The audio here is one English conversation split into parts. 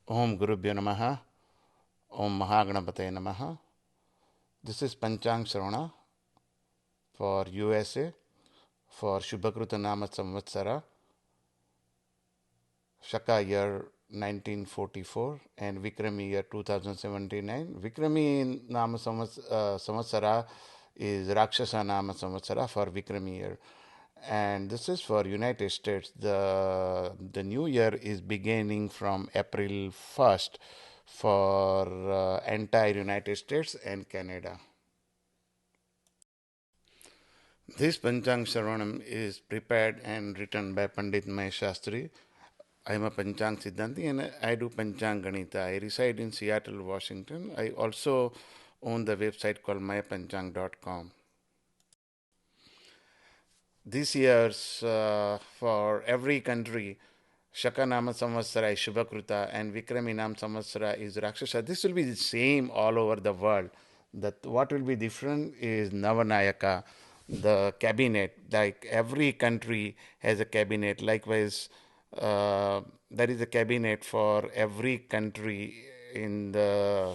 Om Gurubhyo Namaha. Om Mahaganapataye Namaha. This is Panchanga Shravana for USA for Shubhakruta Nama Savatsara, Shaka year 1944 and Vikrami year 2079. Vikrami Nama Savatsara is Rakshasa Nama Savatsara for Vikrami year. And this is for United States. The new year is beginning from April 1st for entire United States and Canada. This Panchang Shravanam is prepared and written by Pandit Maheshastri. I am a Panchang Siddhanti and I do Panchang Ganita. I reside in Seattle, Washington. I also own the website called mypanchang.com. This year's for every country, Shaka Nama Savatsara is Shubhakruta and Vikrami Nam Savatsara is Rakshasa. This will be the same all over the world. That what will be different is Naynayaka, the cabinet. Like every country has a cabinet. Likewise, there is a cabinet for every country in the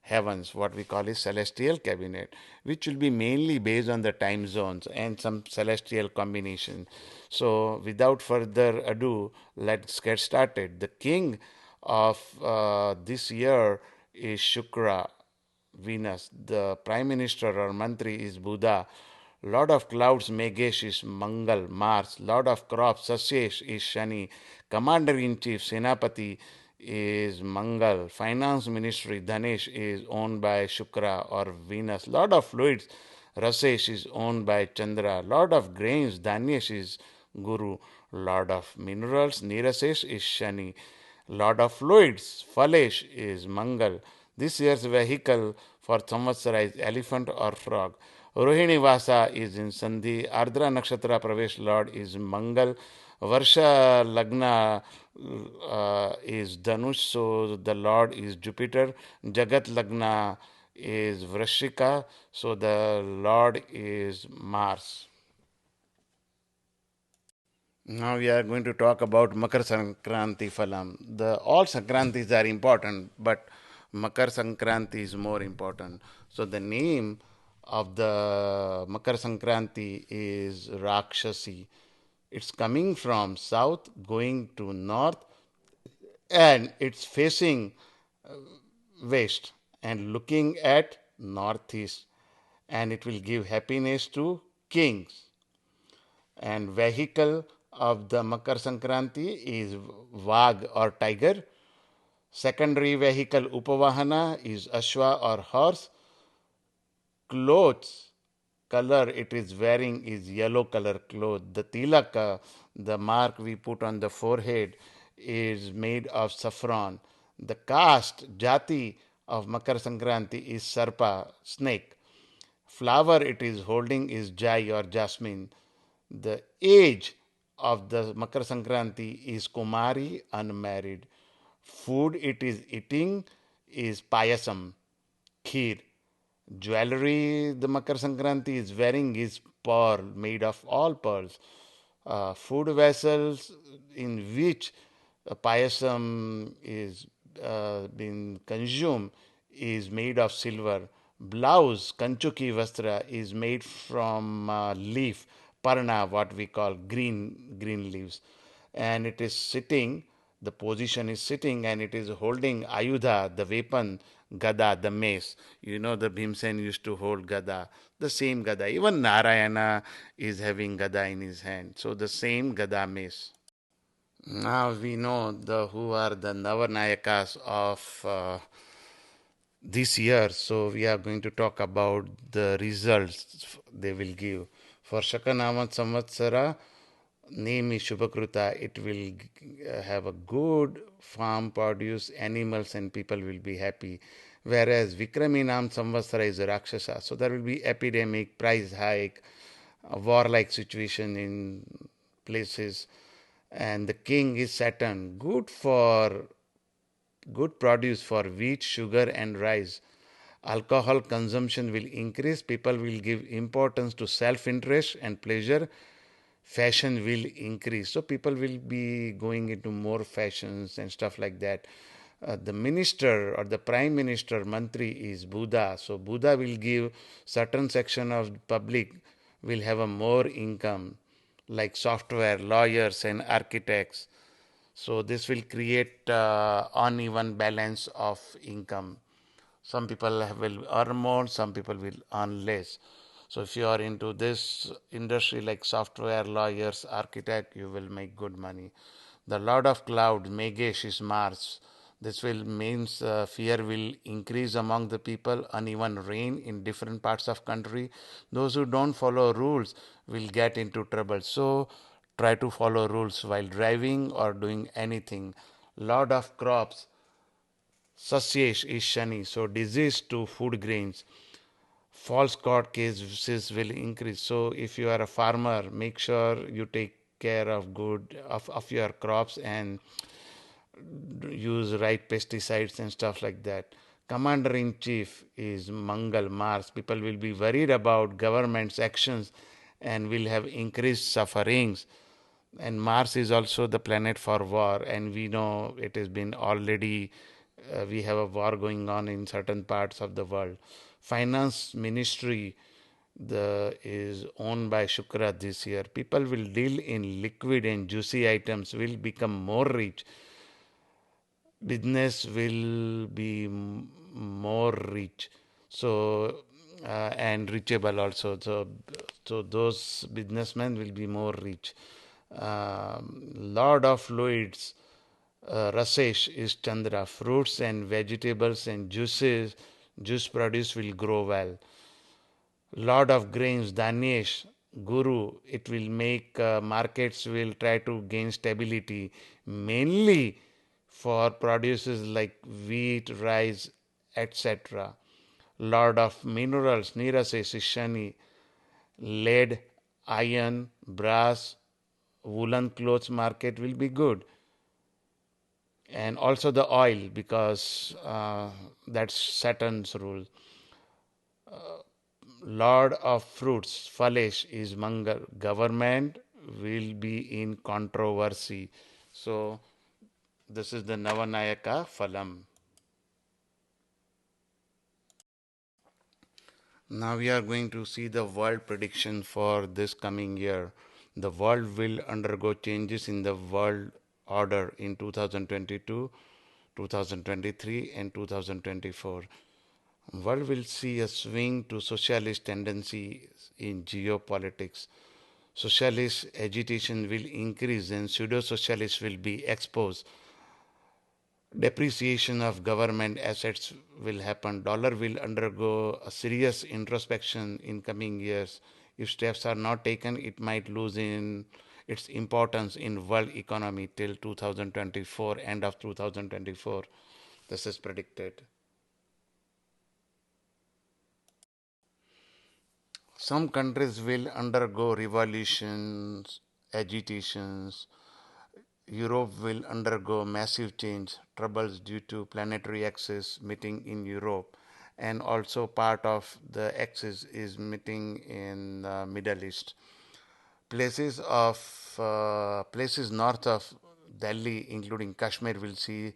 heavens, what we call is celestial cabinet, which will be mainly based on the time zones and some celestial combination. So without further ado, let's get started. The king of this year is Shukra, Venus. The prime minister or mantri is Buddha. Lord of clouds, Megesh is Mangal, Mars. Lord of crops, Sasyesh is Shani. Commander in chief, Senapati is Mangal. Finance ministry, Dhanush is owned by Shukra or Venus. Lord of fluids, Rasesh is owned by Chandra. Lord of grains, Danyesh is Guru. Lord of minerals, Nirasesh is Shani. Lord of fluids, Phalesh is Mangal. This year's vehicle for Samvatsara is elephant or frog. Rohini Vasa is in Sandhi. Ardra Nakshatra Pravesh Lord is Mangal. Varsha Lagna is Dhanush, so the Lord is Jupiter. Jagat Lagna is Vrischika, so the Lord is Mars. Now we are going to talk about Makar Sankranti Phalam. All Sankrantis are important, but Makar Sankranti is more important. So the name of the Makar Sankranti is Rakshasi. It's coming from south, going to north, and it's facing west and looking at northeast, and it will give happiness to kings. And vehicle of the Makar Sankranti is Vag or tiger. Secondary vehicle Upavahana is Ashwa or horse. Clothes, color it is wearing is yellow color cloth. The tilaka, the mark we put on the forehead, is made of saffron. The caste, jati of Makar Sankranti is sarpa, snake. Flower it is holding is jai or jasmine. The age of the Makar Sankranti is Kumari, unmarried. Food it is eating is payasam, kheer. Jewelry the Makar Sankranti is wearing is pearl, made of all pearls. Food vessels in which payasam is being consumed is made of silver. Blouse, kanchuki vastra, is made from leaf, parna, what we call green leaves, and it is sitting. The position is sitting, and it is holding ayudha, the weapon, gada, the mace. You know, the Bhimsen used to hold gada, the same gada. Even Narayana is having gada in his hand. So the same gada mace. Now we know the who are the Navanayakas of this year. So we are going to talk about the results they will give. For Shakanama Samvatsara, name is Shubhakruta. It will have a good farm produce, animals and people will be happy. Whereas Vikrami Nam Samvatsara is a Rakshasa. So there will be epidemic, price hike, a warlike situation in places. And the king is Saturn, good produce for wheat, sugar, and rice. Alcohol consumption will increase. People will give importance to self interest and pleasure. Fashion will increase. So, people will be going into more fashions and stuff like that. The minister or the prime minister, mantri, is Buddha. So Buddha will give certain section of public will have a more income, like software, lawyers, and architects. So this will create uneven balance of income. Some people will earn more, some people will earn less. So if you are into this industry like software, lawyers, architect, you will make good money. The Lord of Clouds, Megesh, is Mars. This will means fear will increase among the people, uneven rain in different parts of country. Those who don't follow rules will get into trouble. So try to follow rules while driving or doing anything. Lord of Crops, Sasyesh, is Shani. So disease to food grains. False court cases will increase. So if you are a farmer, make sure you take care of of your crops and use right pesticides and stuff like that. Commander in chief is Mangal, Mars. People will be worried about government's actions and will have increased sufferings. And Mars is also the planet for war, and we know it has been already. We have a war going on in certain parts of the world. Finance ministry is owned by Shukra this year. People will deal in liquid and juicy items, will become more rich. Business will be more rich. So and reachable also. So those businessmen will be more rich. Lord of Fluids, Rasesh, is Chandra. Fruits and vegetables and juice produce will grow well. Lord of Grains, Dhanesh, Guru, it will make markets will try to gain stability, mainly for producers like wheat, rice, etc. Lord of Minerals, Nirases, Shani, lead, iron, brass, woolen clothes market will be good. And also the oil, because that's Saturn's rule. Lord of fruits, Phalesh, is Mangal. Government will be in controversy. So this is the Naynayaka Phalam. Now we are going to see the world prediction for this coming year. The world will undergo changes in the world order in 2022, 2023, and 2024. World will see a swing to socialist tendencies in geopolitics. Socialist agitation will increase and pseudo socialists will be exposed. Depreciation of government assets will happen. Dollar will undergo a serious introspection in coming years. If steps are not taken, it might lose in its importance in world economy till 2024, end of 2024. This is predicted. Some countries will undergo revolutions, agitations. Europe will undergo massive change, troubles due to planetary axis meeting in Europe, and also part of the axis is meeting in the Middle East. Places north of Delhi, including Kashmir, will see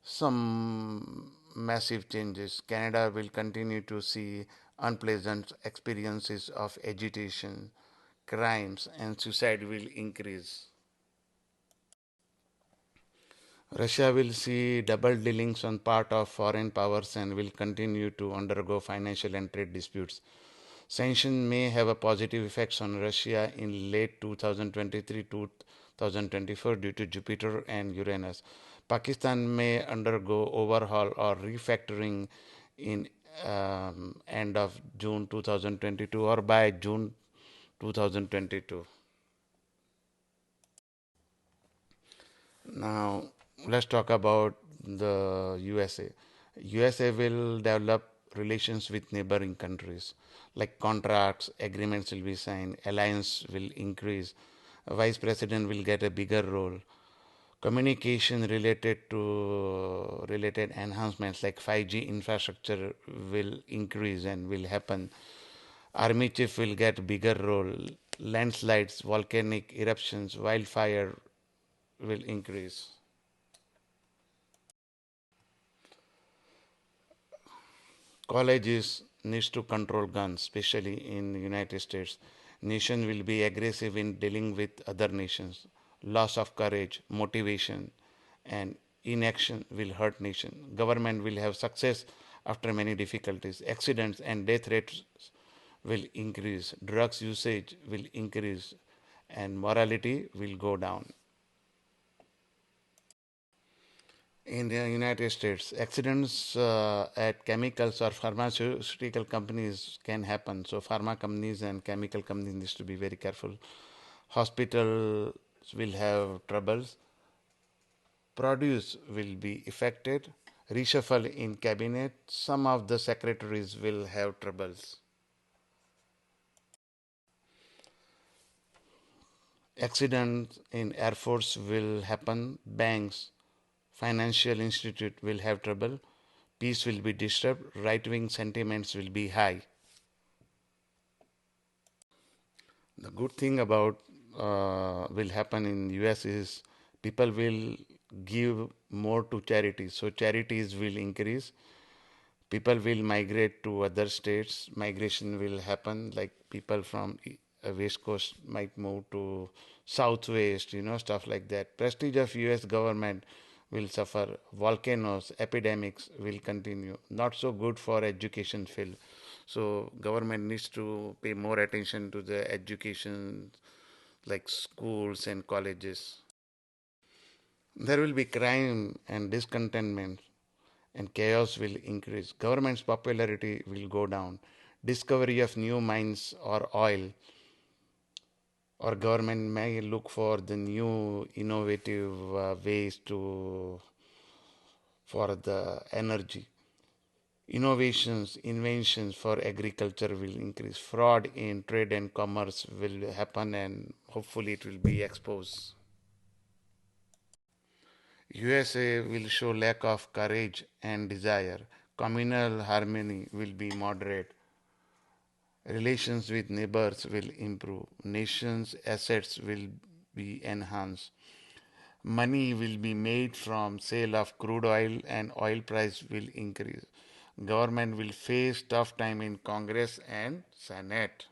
some massive changes. Canada will continue to see unpleasant experiences of agitation, crimes, and suicide will increase. Russia will see double dealings on part of foreign powers and will continue to undergo financial and trade disputes. Sanctions may have a positive effects on Russia in late 2023 to 2024 due to Jupiter and Uranus. Pakistan may undergo overhaul or refactoring in end of June 2022 or by June 2022. Now, let's talk about the USA. USA will develop relations with neighboring countries, like contracts, agreements will be signed, alliance will increase, a vice president will get a bigger role. Communication related enhancements like 5G infrastructure will increase and will happen. Army chief will get bigger role. Landslides, volcanic eruptions, wildfire will increase. Colleges needs to control guns, especially in the United States. Nation will be aggressive in dealing with other nations. Loss of courage, motivation, and inaction will hurt nation. Government will have success after many difficulties. Accidents and death rates will increase. Drugs usage will increase, and morality will go down. In the United States, accidents at chemicals or pharmaceutical companies can happen. So, pharma companies and chemical companies needs to be very careful. Hospitals will have troubles. Produce will be affected. Reshuffle in cabinet. Some of the secretaries will have troubles. Accidents in Air Force will happen. Banks, financial institute will have trouble. Peace will be disturbed. Right wing sentiments will be high. The good thing about will happen in US is people will give more to charities. So charities will increase. People will migrate to other states. Migration will happen. Like people from West Coast might move to Southwest. Stuff like that. Prestige of US government will suffer. Volcanoes, epidemics will continue. Not so good for education field. So government needs to pay more attention to the education, like schools and colleges. There will be crime and discontentment, and chaos will increase. Government's popularity will go down. Discovery of new mines or oil, or government may look for the new innovative ways to for the energy. Innovations, inventions for agriculture will increase. Fraud in trade and commerce will happen, and hopefully it will be exposed. USA will show lack of courage and desire. Communal harmony will be moderate. Relations with neighbors will improve. Nations' assets will be enhanced. Money will be made from sale of crude oil and oil price will increase. Government will face tough time in Congress and Senate.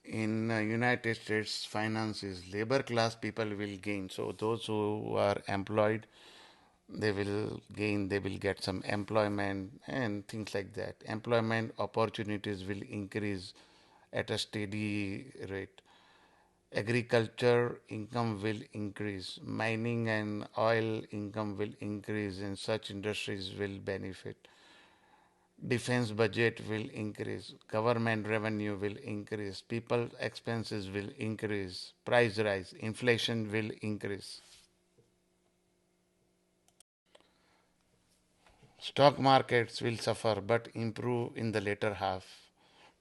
In United States finances, labor class people will gain. So those who are employed, they will gain, they will get some employment and things like that. Employment opportunities will increase at a steady rate. Agriculture income will increase. Mining and oil income will increase, and such industries will benefit. Defense budget will increase. Government revenue will increase. People expenses will increase. Price rise. Inflation will increase. Stock markets will suffer but improve in the later half.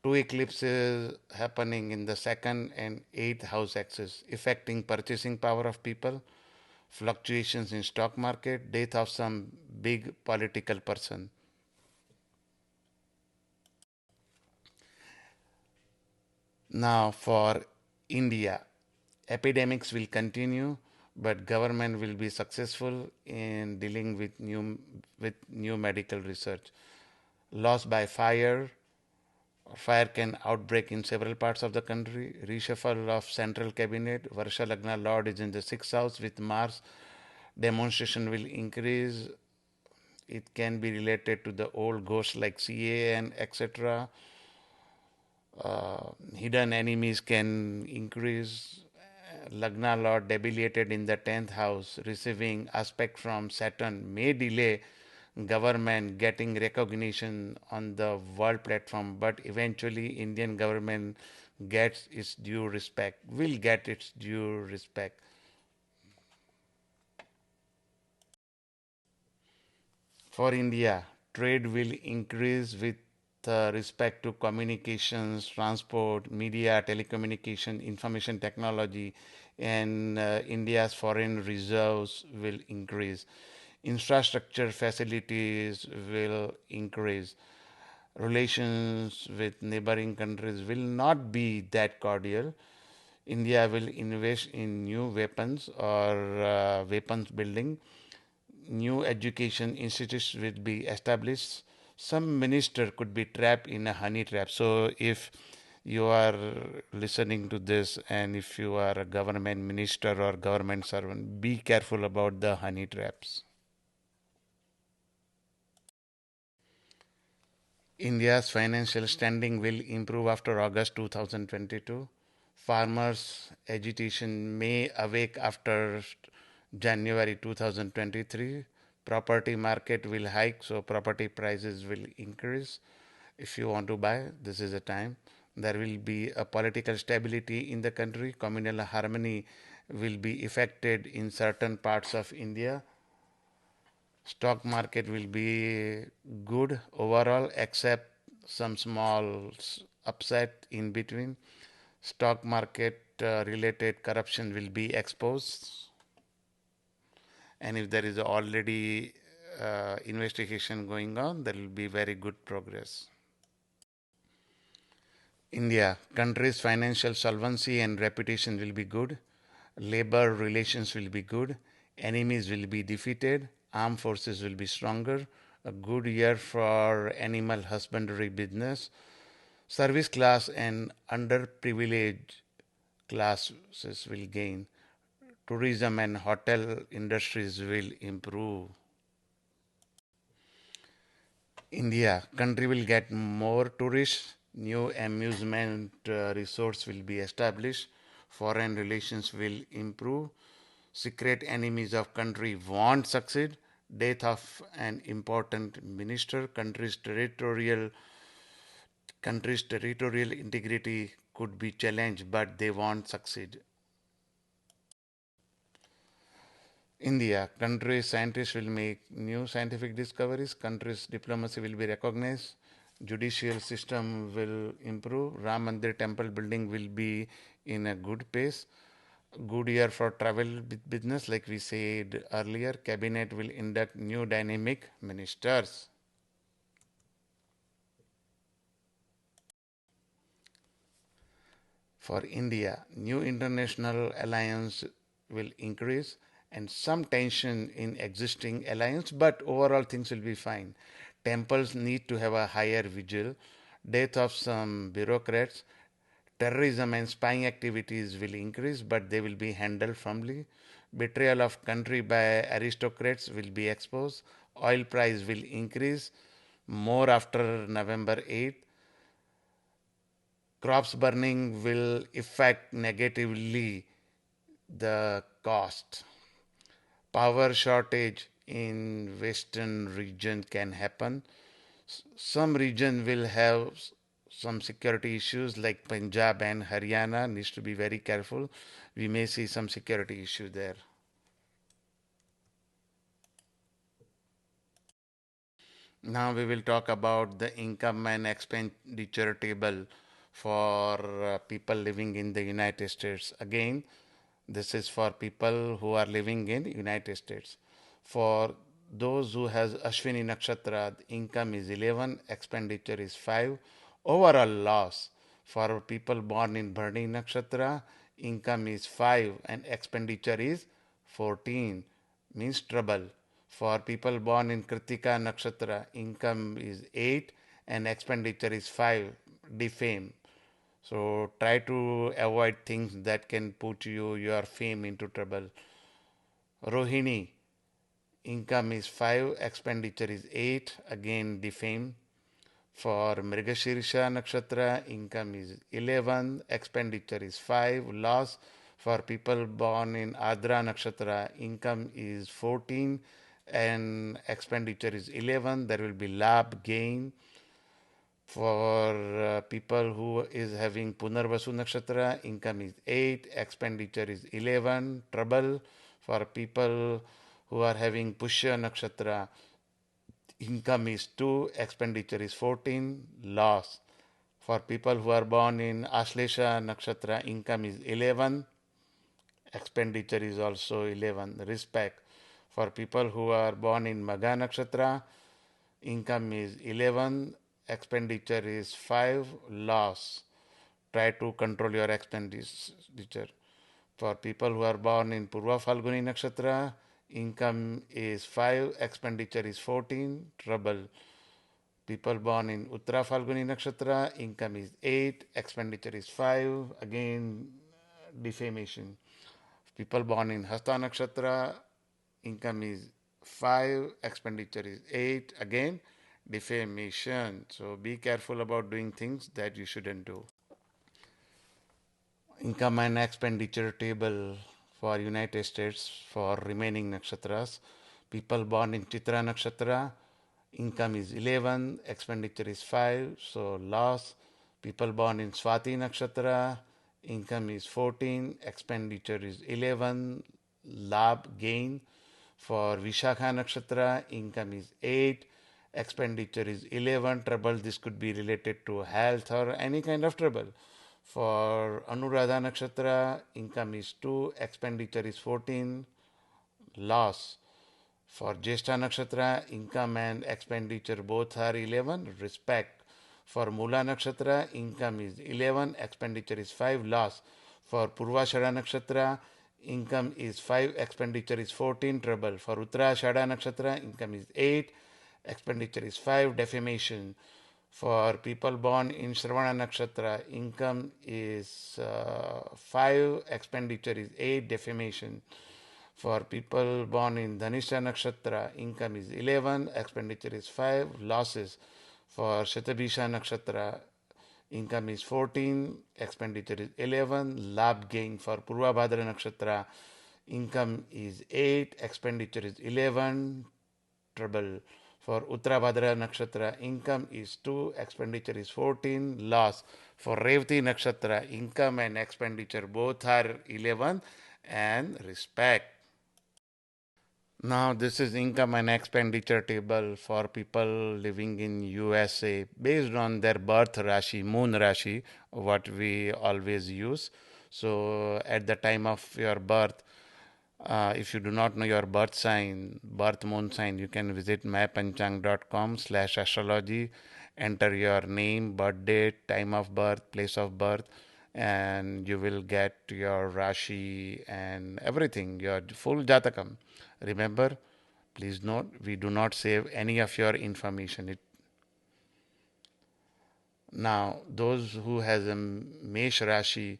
Two eclipses happening in the second and eighth house axis, affecting purchasing power of people, fluctuations in stock market, death of some big political person. Now for India, epidemics will continue, but government will be successful in dealing with new medical research. Loss by fire. Fire can outbreak in several parts of the country. Reshuffle of central cabinet. Varsha Lagna Lord is in the sixth house with Mars. Demonstration will increase. It can be related to the old ghosts like CA and etc. Hidden enemies can increase. Lagna Lord debilitated in the 10th house, receiving aspect from Saturn may delay government getting recognition on the world platform, but eventually Indian government gets its due respect, will get its due respect. For India, trade will increase with respect to communications, transport, media, telecommunication, information technology, and India's foreign reserves will increase. Infrastructure facilities will increase. Relations with neighboring countries will not be that cordial. India will invest in new weapons or weapons building. new education institutes will be established. Some minister could be trapped in a honey trap. So if you are listening to this and if you are a government minister or government servant, be careful about the honey traps. India's financial standing will improve after August 2022. Farmers' agitation may awake after January 2023. Property market will hike, so property prices will increase. If you want to buy, this is the time. There will be a political stability in the country. Communal harmony will be effected in certain parts of India. Stock market will be good overall, except some small upset in between. Stock market related corruption will be exposed, and if there is already investigation going on, there will be very good progress. India, country's financial solvency and reputation will be good. Labor relations will be good. Enemies will be defeated. Armed forces will be stronger. A good year for animal husbandry business. Service class and underprivileged classes will gain. Tourism and hotel industries will improve. India, country will get more tourists, new amusement resorts will be established, foreign relations will improve, secret enemies of country won't succeed, death of an important minister, country's territorial integrity could be challenged, but they won't succeed. India, country's scientists will make new scientific discoveries, country's diplomacy will be recognized, judicial system will improve, Ram Mandir temple building will be in a good pace, good year for travel business like we said earlier, cabinet will induct new dynamic ministers. For India, new international alliance will increase and some tension in existing alliance, but overall things will be fine. Temples need to have a higher vigil. Death of some bureaucrats, terrorism and spying activities will increase, but they will be handled firmly. Betrayal of country by aristocrats will be exposed. Oil price will increase more after November 8th. Crops burning will affect negatively the cost. Power shortage in western region can happen. Some region will have some security issues like Punjab and Haryana needs to be very careful. We may see some security issue there. Now we will talk about the income and expenditure table for people living in the United States. Again, this is for people who are living in United States. For those who has Ashwini Nakshatra, income is 11, expenditure is 5. Overall loss for people born in Bharani Nakshatra, income is 5 and expenditure is 14, means trouble. For people born in Kritika Nakshatra, income is 8 and expenditure is 5, defame. So try to avoid things that can put your fame into trouble. Rohini, income is 5, expenditure is 8, again defame. For Mrigashirsha Nakshatra, income is 11, expenditure is 5, loss. For people born in Adra Nakshatra, income is 14 and expenditure is 11. There will be labh gain. For people who is having Punarvasu Nakshatra, income is 8, expenditure is 11, trouble. For people who are having Pushya Nakshatra, income is 2, expenditure is 14, loss. For people who are born in Ashlesha Nakshatra, income is 11, expenditure is also 11, respect. For people who are born in Magha Nakshatra, income is 11, expenditure is 5, loss. Try to control your expenditure. For people who are born in Purva Falguni Nakshatra, income is 5, expenditure is 14, trouble. People born in Uttara Falguni Nakshatra, income is 8, expenditure is 5, again defamation. People born in Hasta Nakshatra, income is 5, expenditure is 8, again defamation. So be careful about doing things that you shouldn't do. Income and expenditure table for United States for remaining nakshatras. People born in Chitra Nakshatra, income is 11, expenditure is 5, so loss. People born in Swati Nakshatra, income is 14, expenditure is 11, labh gain. For Vishakha Nakshatra, income is 8, expenditure is 11, trouble. This could be related to health or any kind of trouble. For Anuradha Nakshatra, income is 2, expenditure is 14, loss. For Jyeshtha Nakshatra, income and expenditure both are 11, respect. For Mula Nakshatra, income is 11, expenditure is 5, loss. For Purvashada Nakshatra, income is 5, expenditure is 14, trouble. For Uttarashada Nakshatra, income is 8, expenditure is 5, defamation. For people born in Shravana Nakshatra, income is 5, expenditure is 8, defamation. For people born in Dhanisha Nakshatra, income is 11, expenditure is 5, losses. For Shatabhisha Nakshatra, income is 14, expenditure is 11, labh gain. For Purva Bhadra Nakshatra, income is 8, expenditure is 11, trouble. For Uttarabhadra Nakshatra, income is 2, expenditure is 14, loss. For Revati Nakshatra, income and expenditure both are 11 and respect. Now this is income and expenditure table for people living in USA based on their birth Rashi, moon Rashi, what we always use. So at the time of your birth, if you do not know your birth sign, birth moon sign, you can visit mypanchang.com/astrology, enter your name, birth date, time of birth, place of birth, and you will get your Rashi and everything, your full Jatakam. Remember, please note, we do not save any of your information. Now, those who has a Mesh Rashi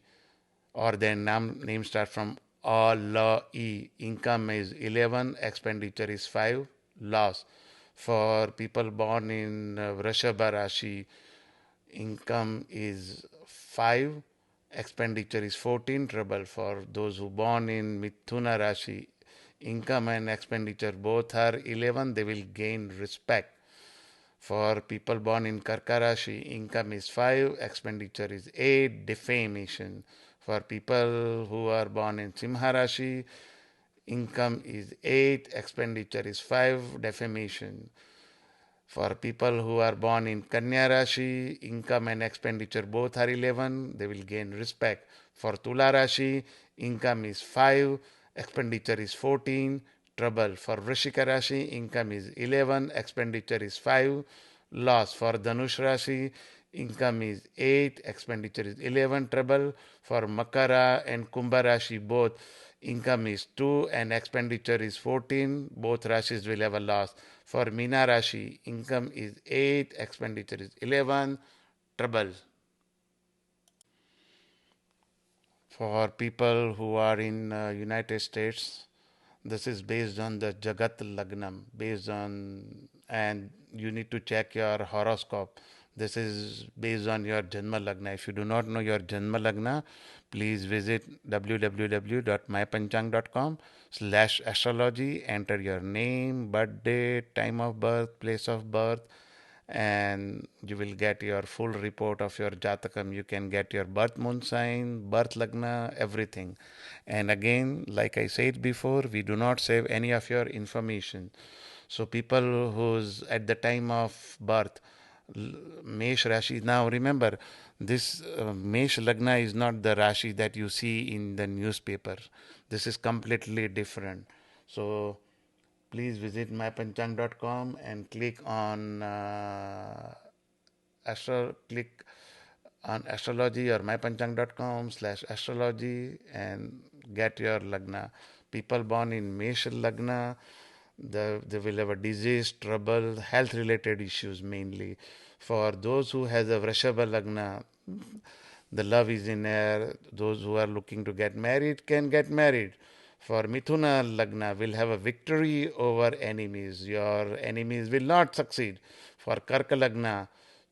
or their name start from A, La, E, income is 11, expenditure is 5, loss. For people born in Vrishabha Rashi, income is 5, expenditure is 14, trouble. For those who born in Mithuna Rashi, income and expenditure both are 11, they will gain respect. For people born in Karka Rashi, income is 5, expenditure is 8, defamation. For people who are born in Simha Rashi, income is 8, expenditure is 5, defamation. For people who are born in Kanya Rashi, income and expenditure both are 11, they will gain respect. For Tula Rashi, income is 5, expenditure is 14, trouble. For Vrischika Rashi, income is 11, expenditure is 5, loss. For Dhanush Rashi, income is 8, expenditure is 11, trouble. For Makara and Kumbha Rashi, both income is 2 and expenditure is 14, both Rashis will have a loss. For Meena Rashi, income is 8, expenditure is 11, trouble. For people who are in United States, this is based on the Jagat Lagnam, based on, and you need to check your horoscope. This is based on your Janma Lagna. If you do not know your Janma Lagna, please visit www.mypanchang.com/astrology. Enter your name, birthday, time of birth, place of birth, and you will get your full report of your Jatakam. You can get your birth moon sign, birth Lagna, everything. And again, like I said before, we do not save any of your information. So people who's at the time of birth, Mesh Rashi. Now remember, this Mesh Lagna is not the Rashi that you see in the newspaper. This is completely different. So please visit mypanchang.com and click on click on astrology or mypanchang.com/astrology and get your Lagna. People born in Mesha Lagna, they will have a disease, trouble, health related issues mainly. For those who has a Vrishabha Lagna, the love is in air. Those who are looking to get married can get married. For Mithuna Lagna will have a victory over enemies. Your enemies will not succeed. For Karka Lagna,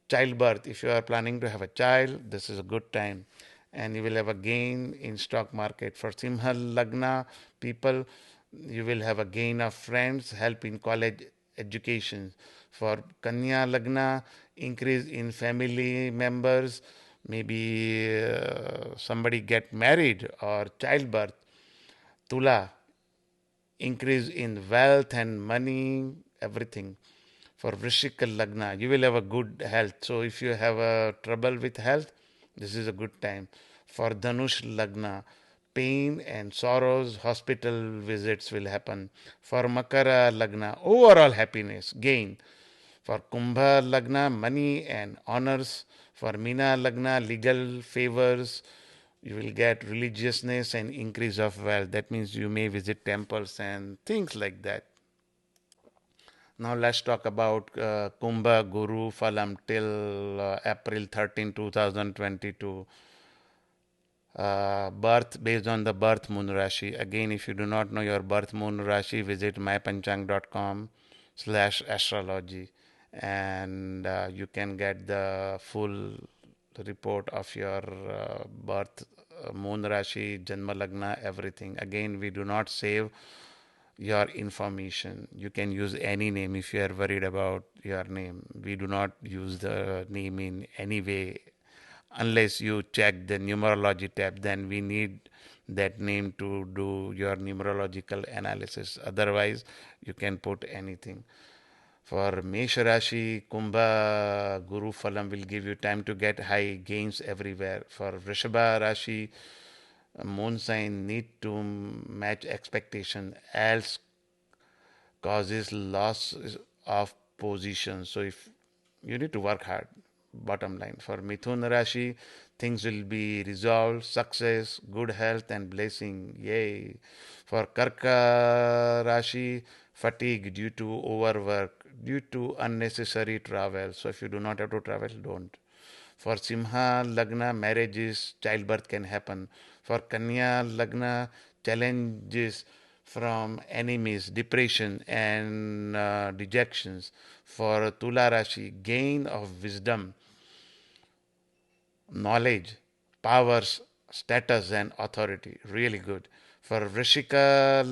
childbirth. If you are planning to have a child, this is a good time. And you will have a gain in stock market. For Simha Lagna people, you will have a gain of friends, help in college education. For Kanya Lagna, increase in family members, maybe somebody get married or childbirth. Tula, increase in wealth and money, everything. For Vrishika Lagna, you will have a good health. So if you have a trouble with health, this is a good time. For Dhanush Lagna, pain and sorrows, hospital visits will happen. For Makara Lagna, overall happiness, gain. For Kumbha Lagna, money and honors. For Meena Lagna, legal favors. You will get religiousness and increase of wealth. That means you may visit temples and things like that. Now let's talk about Kumbha Guru Phalam till April 13, 2022. Birth based on the birth moon Rashi. Again, if you do not know your birth moon Rashi, visit mypanchang.com/astrology and you can get the full report of your birth moon Rashi, Janma Lagna, everything. Again, we do not save your information. You can use any name if you are worried about your name. We do not use the name in any way unless you check the numerology tab. Then we need that name to do your numerological analysis. Otherwise, you can put anything. For Mesha Rashi, Kumbha Guru Phalam will give you time to get high gains everywhere. For Vrishabha Rashi, moon sign need to match expectation, else causes loss of position. So if you need to work hard, bottom line. For Mithun Rashi, things will be resolved, success, good health and blessing. Yay. For Karka Rashi, fatigue due to overwork, due to unnecessary travel. So if you do not have to travel, don't. For Simha Lagna, marriages, childbirth can happen. For Kanya Lagna, challenges from enemies, depression, and dejections. For Tula Rashi, gain of wisdom, knowledge, powers, status, and authority. Really good. For Vrischika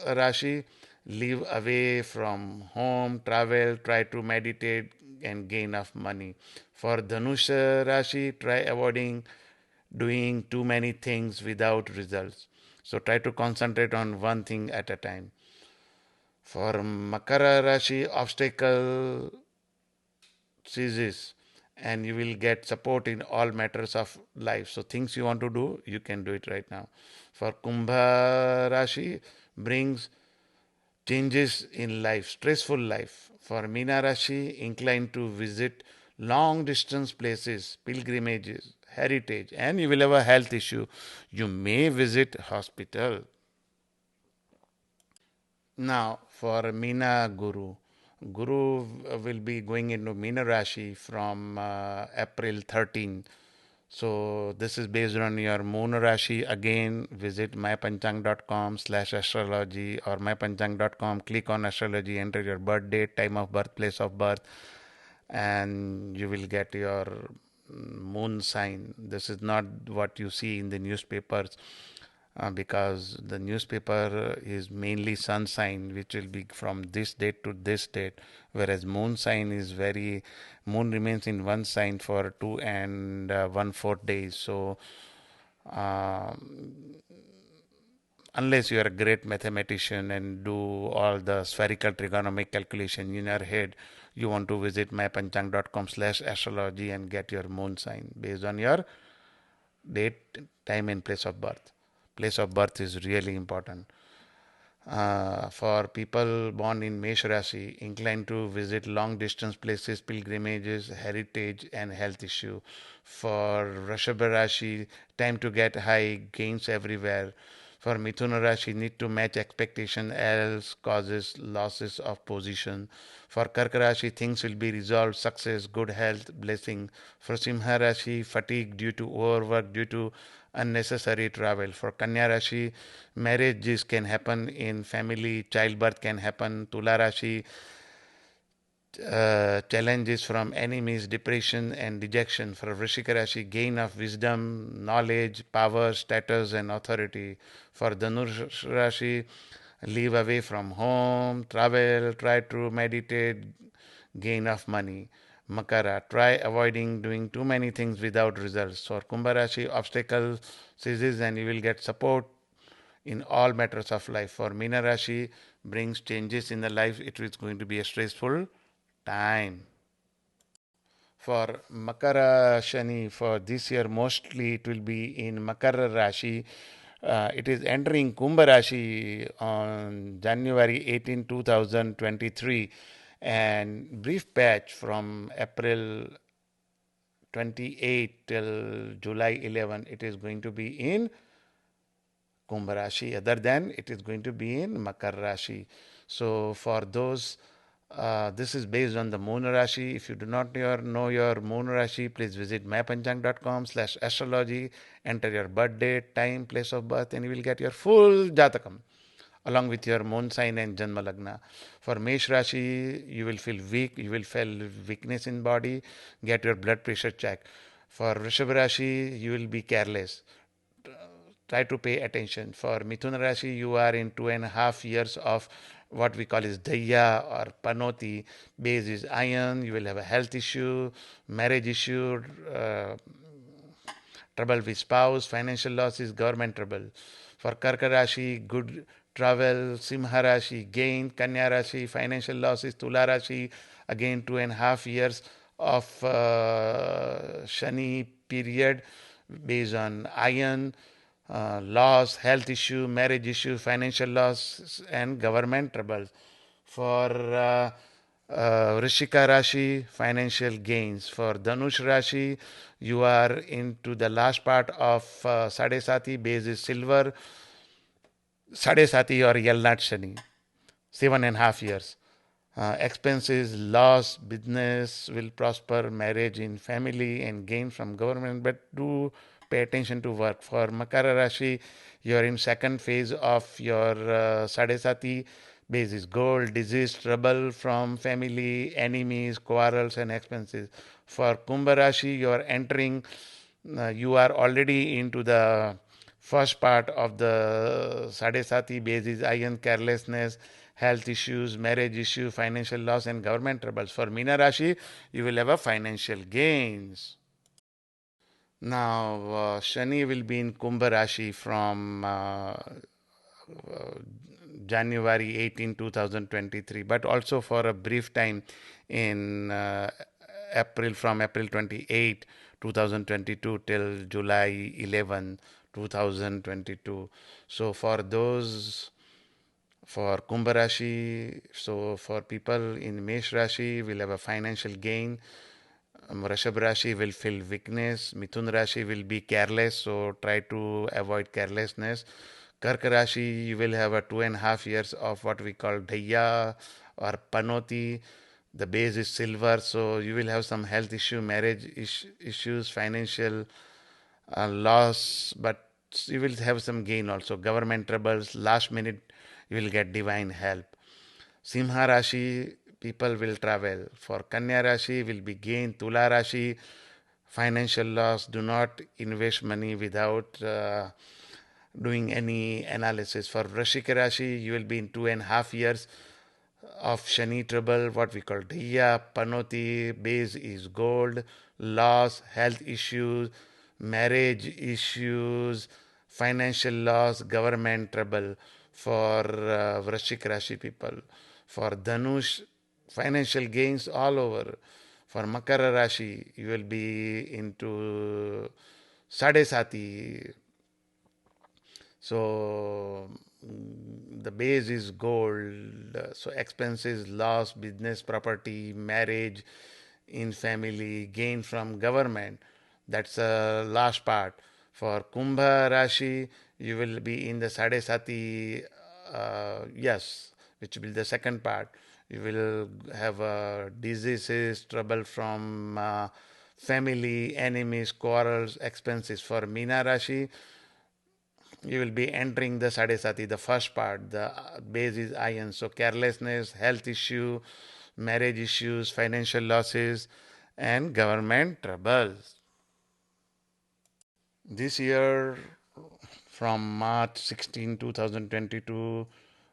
Rashi, live away from home, travel, try to meditate, and gain of money. For Dhanush Rashi, try avoiding doing too many things without results. So try to concentrate on one thing at a time. For Makara Rashi, obstacle ceases and you will get support in all matters of life. So things you want to do, you can do it right now. For Kumbha Rashi, brings changes in life, stressful life. For Meena Rashi, inclined to visit long distance places, pilgrimages, heritage, and you will have a health issue. You may visit hospital. Now, for Meena Guru, Guru will be going into Meena Rashi from April 13. So, this is based on your moon Rashi. Again, visit mypanchang.com/astrology or mypanchang.com. Click on astrology, enter your birth date, time of birth, place of birth, and you will get your moon sign. This is not what you see in the newspapers because the newspaper is mainly sun sign, which will be from this date to this date, whereas moon sign is very moon remains in one sign for 2 and 1/4 days. So unless you are a great mathematician and do all the spherical trigonometric calculation in your head, you want to visit mypanchang.com/astrology and get your moon sign based on your date, time, and place of birth. Place of birth is really important. For people born in Mesh Rashi, inclined to visit long distance places, pilgrimages, heritage, and health issue. For Vrishabha Rashi, time to get high gains everywhere. For Mithuna Rashi, need to match expectation, else causes losses of position. For Karka Rashi, things will be resolved, success, good health, blessing. For Simha Rashi, fatigue due to overwork, due to unnecessary travel. For Kanya Rashi, marriages can happen in family, childbirth can happen. Tula Rashi, challenges from enemies, depression and dejection. For Vrishika Rashi, gain of wisdom, knowledge, power, status and authority. For Dhanush Rashi, live away from home, travel, try to meditate, gain of money. Makara, try avoiding doing too many things without results. For Kumbha Rashi, obstacle ceases and you will get support in all matters of life. For Meena Rashi, brings changes in the life. It is going to be a stressful time. For Makara Shani for this year, mostly it will be in Makara Rashi. It is entering Kumbha Rashi on January 18, 2023, and brief patch from April 28 till July 11. It is going to be in Kumbh Rashi. Other than it is going to be in Makar Rashi. So for those, this is based on the Moon Rashi. If you do not know your Moon Rashi, please visit mypanchang.com/astrology. Enter your birth date, time, place of birth, and you will get your full Jatakam along with your moon sign and Janma Lagna. For Mesh Rashi, you will feel weak, you will feel weakness in body, get your blood pressure checked. For Vrishabha Rashi, you will be careless. Try to pay attention. For Mithuna Rashi, you are in 2.5 years of what we call is Daya or Panoti. Base is iron. You will have a health issue, marriage issue, trouble with spouse, financial losses, government trouble. For Karka Rashi, good travel. Simha Rashi, gain. Kanya Rashi, financial losses. Tula Rashi, again 2.5 years of Shani period based on iron, loss, health issue, marriage issue, financial loss, and government troubles. For Vrishika Rashi, financial gains. For Dhanush Rashi, you are into the last part of Sade Sati, base is silver, Sade Sati or Yelnat Shani, 7.5 years. Expenses, loss, business will prosper, marriage in family, and gain from government. But do pay attention to work. For Makara Rashi, you are in second phase of your Sadesati basis. Gold, disease, trouble from family, enemies, quarrels, and expenses. For Kumbha Rashi, you are entering. You are already into the first part of the Sadesati basis, iron carelessness, health issues, marriage issue, financial loss, and government troubles. For Meena Rashi, you will have a financial gains. Now, Shani will be in Kumbha Rashi from January 18, 2023, but also for a brief time in from April 28, 2022 till July 11, 2022. So for those for Kumbha Rashi, so for people in Mesh Rashi, will have a financial gain. Vrishabha Rashi will feel weakness. Mithun Rashi will be careless, so try to avoid carelessness. Karka Rashi, you will have a 2.5 years of what we call Dhaya or Panoti. The base is silver, so you will have some health issue, marriage issues, financial loss, but you will have some gain also. Government troubles, last minute you will get divine help. Simha Rashi, people will travel. For Kanya Rashi, will be gain. Tula Rashi, financial loss. Do not invest money without doing any analysis. For Vrishika Rashi, you will be in 2.5 years of Shani trouble, what we call Dhiya, Panoti, base is gold, loss, health issues, marriage issues, financial loss, government trouble. For Vrishik Rashi people. For Dhanush, financial gains all over. For Makara Rashi, you will be into Sade Sati. So the base is gold. So expenses, loss, business, property, marriage, in family, gain from government. That's the last part. For Kumbha Rashi, You will be in the Sade Sati, yes, which will be the second part. You will have diseases, trouble from family, enemies, quarrels, expenses. For Meena Rashi, you will be entering the Sadesati, the first part. The base is iron. So carelessness, health issue, marriage issues, financial losses, and government troubles. This year, from March 16, 2022,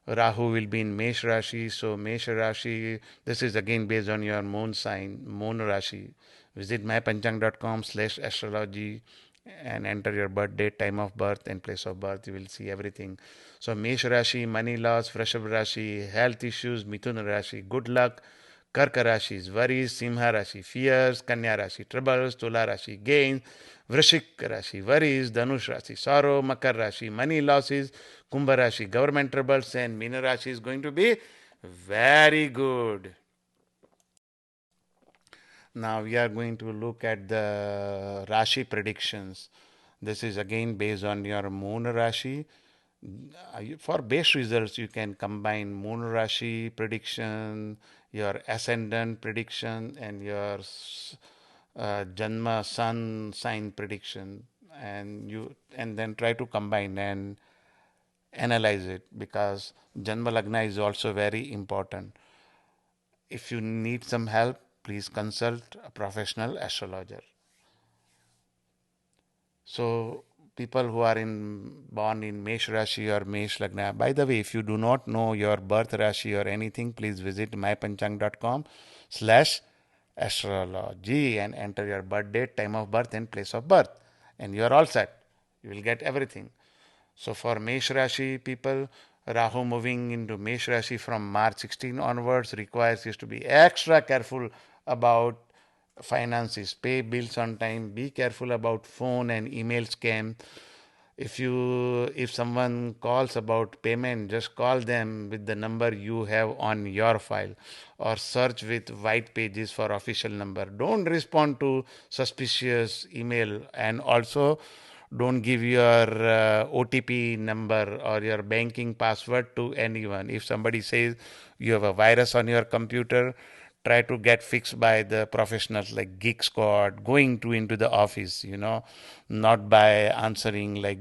Rahu will be in Mesh Rashi. So Mesh Rashi, this is again based on your moon sign, moon Rashi. Visit mypanchang.com/astrology and enter your birth date, time of birth, and place of birth. You will see everything. So Mesh Rashi, money loss, Vrishabha Rashi, health issues, Mithuna Rashi, good luck. Karka Rashi, worries, Simha Rashi, fears, Kanya Rashi, troubles, Tula Rashi, gains, Vrishika Rashi, worries, Dhanush Rashi, sorrow, Makara Rashi, money losses, Kumbha Rashi, government troubles, and Meena Rashi is going to be very good. Now we are going to look at the Rashi predictions. This is again based on your moon Rashi. For base results, you can combine moon Rashi prediction, your ascendant prediction, and your Janma sun sign prediction, and then try to combine and analyze it, because Janma Lagna is also very important. If you need some help, please consult a professional astrologer. So people who are in born in Mesh Rashi or Mesh Lagna. By the way, if you do not know your birth Rashi or anything, please visit mypanchang.com/astrology and enter your birth date, time of birth, and place of birth, and you are all set. You will get everything. So for Mesh Rashi people, Rahu moving into Mesh Rashi from March 16 onwards requires you to be extra careful about finances. Pay bills on time. Be careful about phone and email scam. If someone calls about payment, just call them with the number you have on your file, or search with white pages for official number. Don't respond to suspicious email, and also don't give your OTP number or your banking password to anyone. If somebody says you have a virus on your computer, try to get fixed by the professionals like Geek Squad, going to into the office, not by answering like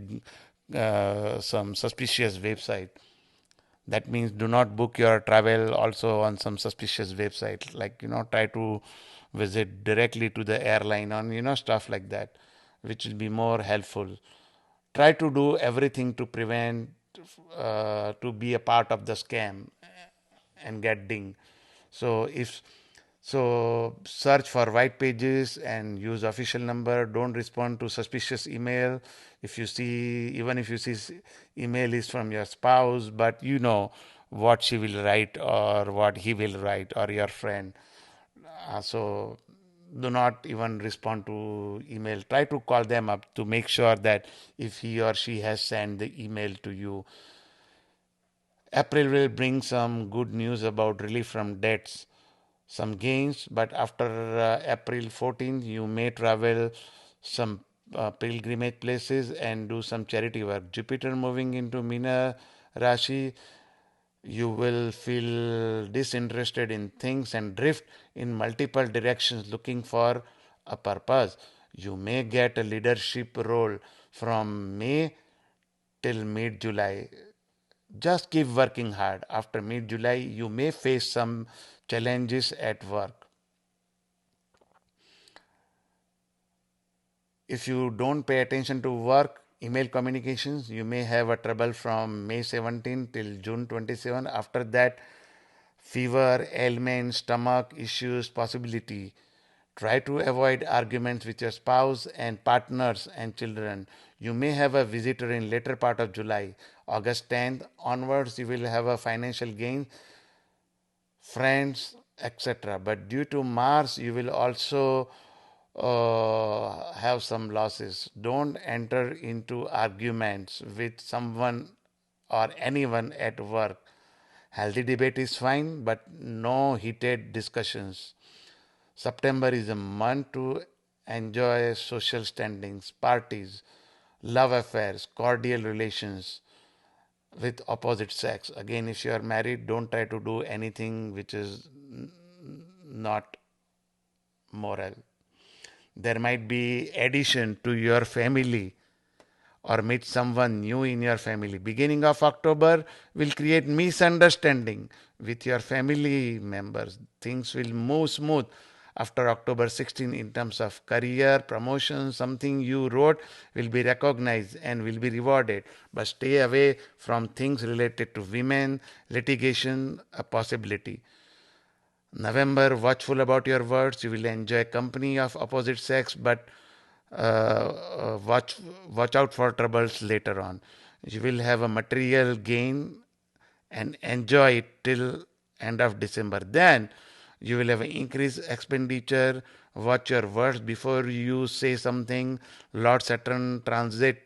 some suspicious website. That means do not book your travel also on some suspicious website. Like, try to visit directly to the airline on, stuff like that, which will be more helpful. Try to do everything to prevent, to be a part of the scam and get ding. So if so, search for white pages and use official number. Don't respond to suspicious email. Even if you see email is from your spouse, but you know what she will write or what he will write, or your friend. So do not even respond to email. Try to call them up to make sure that if he or she has sent the email to you. April will bring some good news about relief from debts, some gains, but after April 14th, you may travel some pilgrimage places and do some charity work. Jupiter moving into Meena Rashi, you will feel disinterested in things and drift in multiple directions looking for a purpose. You may get a leadership role from May till mid July. Just keep working hard. After mid July, you may face some challenges at work. If you don't pay attention to work, email communications, you may have a trouble from May 17 till June 27. After that, fever, ailment, stomach issues, possibility. Try to avoid arguments with your spouse and partners and children. You may have a visitor in later part of July. August 10th onwards, you will have a financial gain, friends, etc. But due to Mars, you will also have some losses. Don't enter into arguments with someone or anyone at work. Healthy debate is fine, but no heated discussions. September is a month to enjoy social standings, parties, love affairs, cordial relations with opposite sex. Again, if you are married, don't try to do anything which is not moral. There might be addition to your family or meet someone new in your family. Beginning of October will create misunderstanding with your family members. Things will move smooth after October 16 in terms of career, promotion, something you wrote will be recognized and will be rewarded. But stay away from things related to women, litigation, a possibility. November, watchful about your words. You will enjoy company of opposite sex, but watch out for troubles later on. You will have a material gain and enjoy it till end of December. Then you will have an increased expenditure. Watch your words before you say something. Lord Saturn transit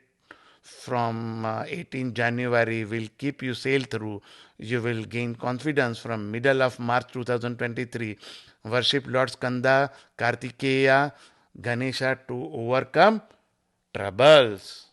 from 18 January will keep you sail through. You will gain confidence from middle of March 2023. Worship Lord Skanda, Kartikeya, Ganesha to overcome troubles.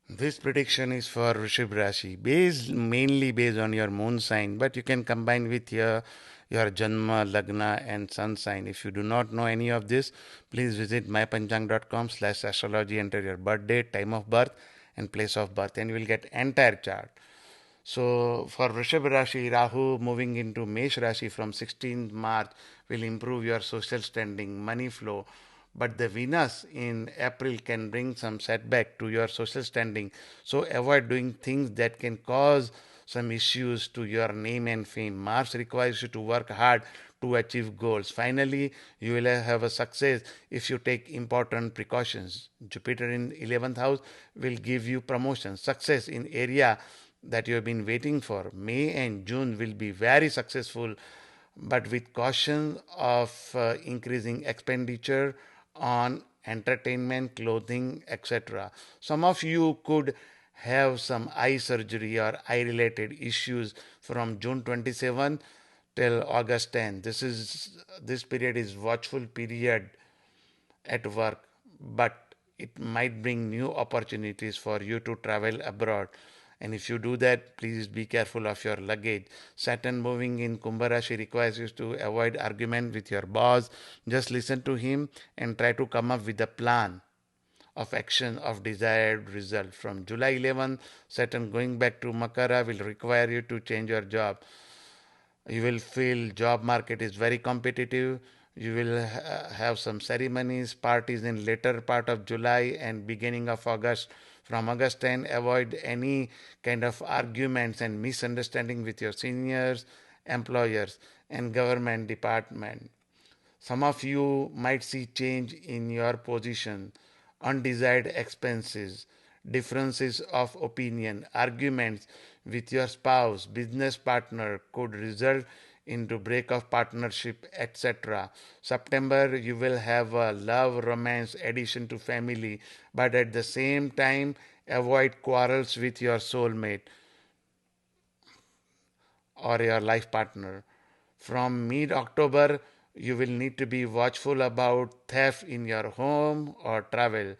This prediction is for Vrishabha Rashi, mainly based on your moon sign, but you can combine with your Janma, Lagna, and Sun sign. If you do not know any of this, please visit mypanchang.com/astrology. Enter your birth date, time of birth, and place of birth, and you will get entire chart. So for Vrishabha Rashi, Rahu moving into Mesh Rashi from 16th March will improve your social standing, money flow. But the Venus in April can bring some setback to your social standing. So avoid doing things that can cause some issues to your name and fame. Mars requires you to work hard to achieve goals. Finally, you will have a success if you take important precautions. Jupiter in 11th house will give you promotion, success in area that you have been waiting for. May and June will be very successful, but with caution of increasing expenditure on entertainment, clothing, etc. Some of you could have some eye surgery or eye related issues from June 27 till August 10. This period is watchful period at work, but it might bring new opportunities for you to travel abroad. And if you do that, please be careful of your luggage. Saturn moving in Kumbha Rashi requires you to avoid argument with your boss. Just listen to him and try to come up with a plan of action of desired result. From July 11, Saturn going back to Makara will require you to change your job. You will feel job market is very competitive. You will have some ceremonies, parties in later part of July and beginning of August. From August 10, avoid any kind of arguments and misunderstanding with your seniors, employers, and government department. Some of you might see change in your position, undesired expenses, differences of opinion, arguments with your spouse, business partner could result into break of partnership, etc. September you will have a love, romance, addition to family, but at the same time avoid quarrels with your soulmate or your life partner. From mid October, you will need to be watchful about theft in your home or travel.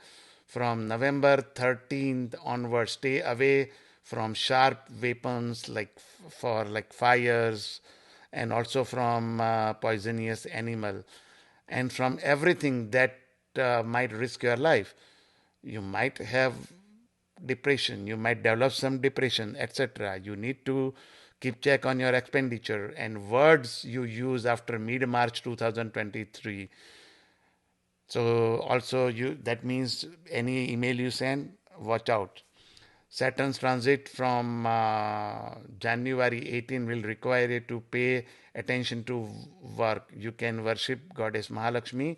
From November 13th onwards, stay away from sharp weapons like fires and also from poisonous animal and from everything that might risk your life. You might have depression, you might develop some depression, etc. You need to keep check on your expenditure and words you use after mid March 2023. So also you that means any email you send, watch out. Saturn's transit from January 18 will require you to pay attention to work. You can worship Goddess Mahalakshmi,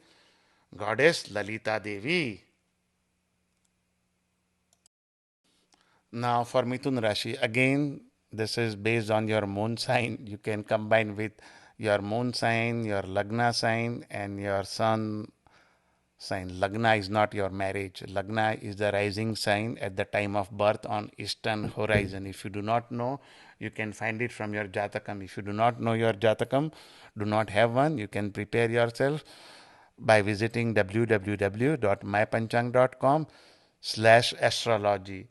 Goddess Lalita Devi. Now for Mithun Rashi, again, this is based on your moon sign. You can combine with your moon sign, your Lagna sign, and your sun sign. Lagna is not your marriage. Lagna is the rising sign at the time of birth on eastern horizon. If you do not know, you can find it from your Jatakam. If you do not know your Jatakam, do not have one, you can prepare yourself by visiting www.mypanchang.com/astrology,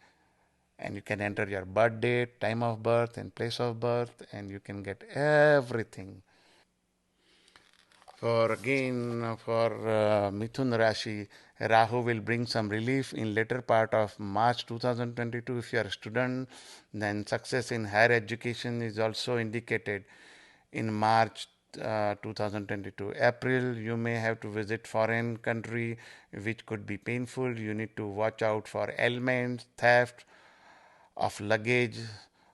and you can enter your birth date, time of birth, and place of birth, and you can get everything. For Mithun Rashi, Rahu will bring some relief in later part of March 2022. If you are a student, then success in higher education is also indicated in March 2022. April, you may have to visit foreign country, which could be painful. You need to watch out for ailments, theft of luggage.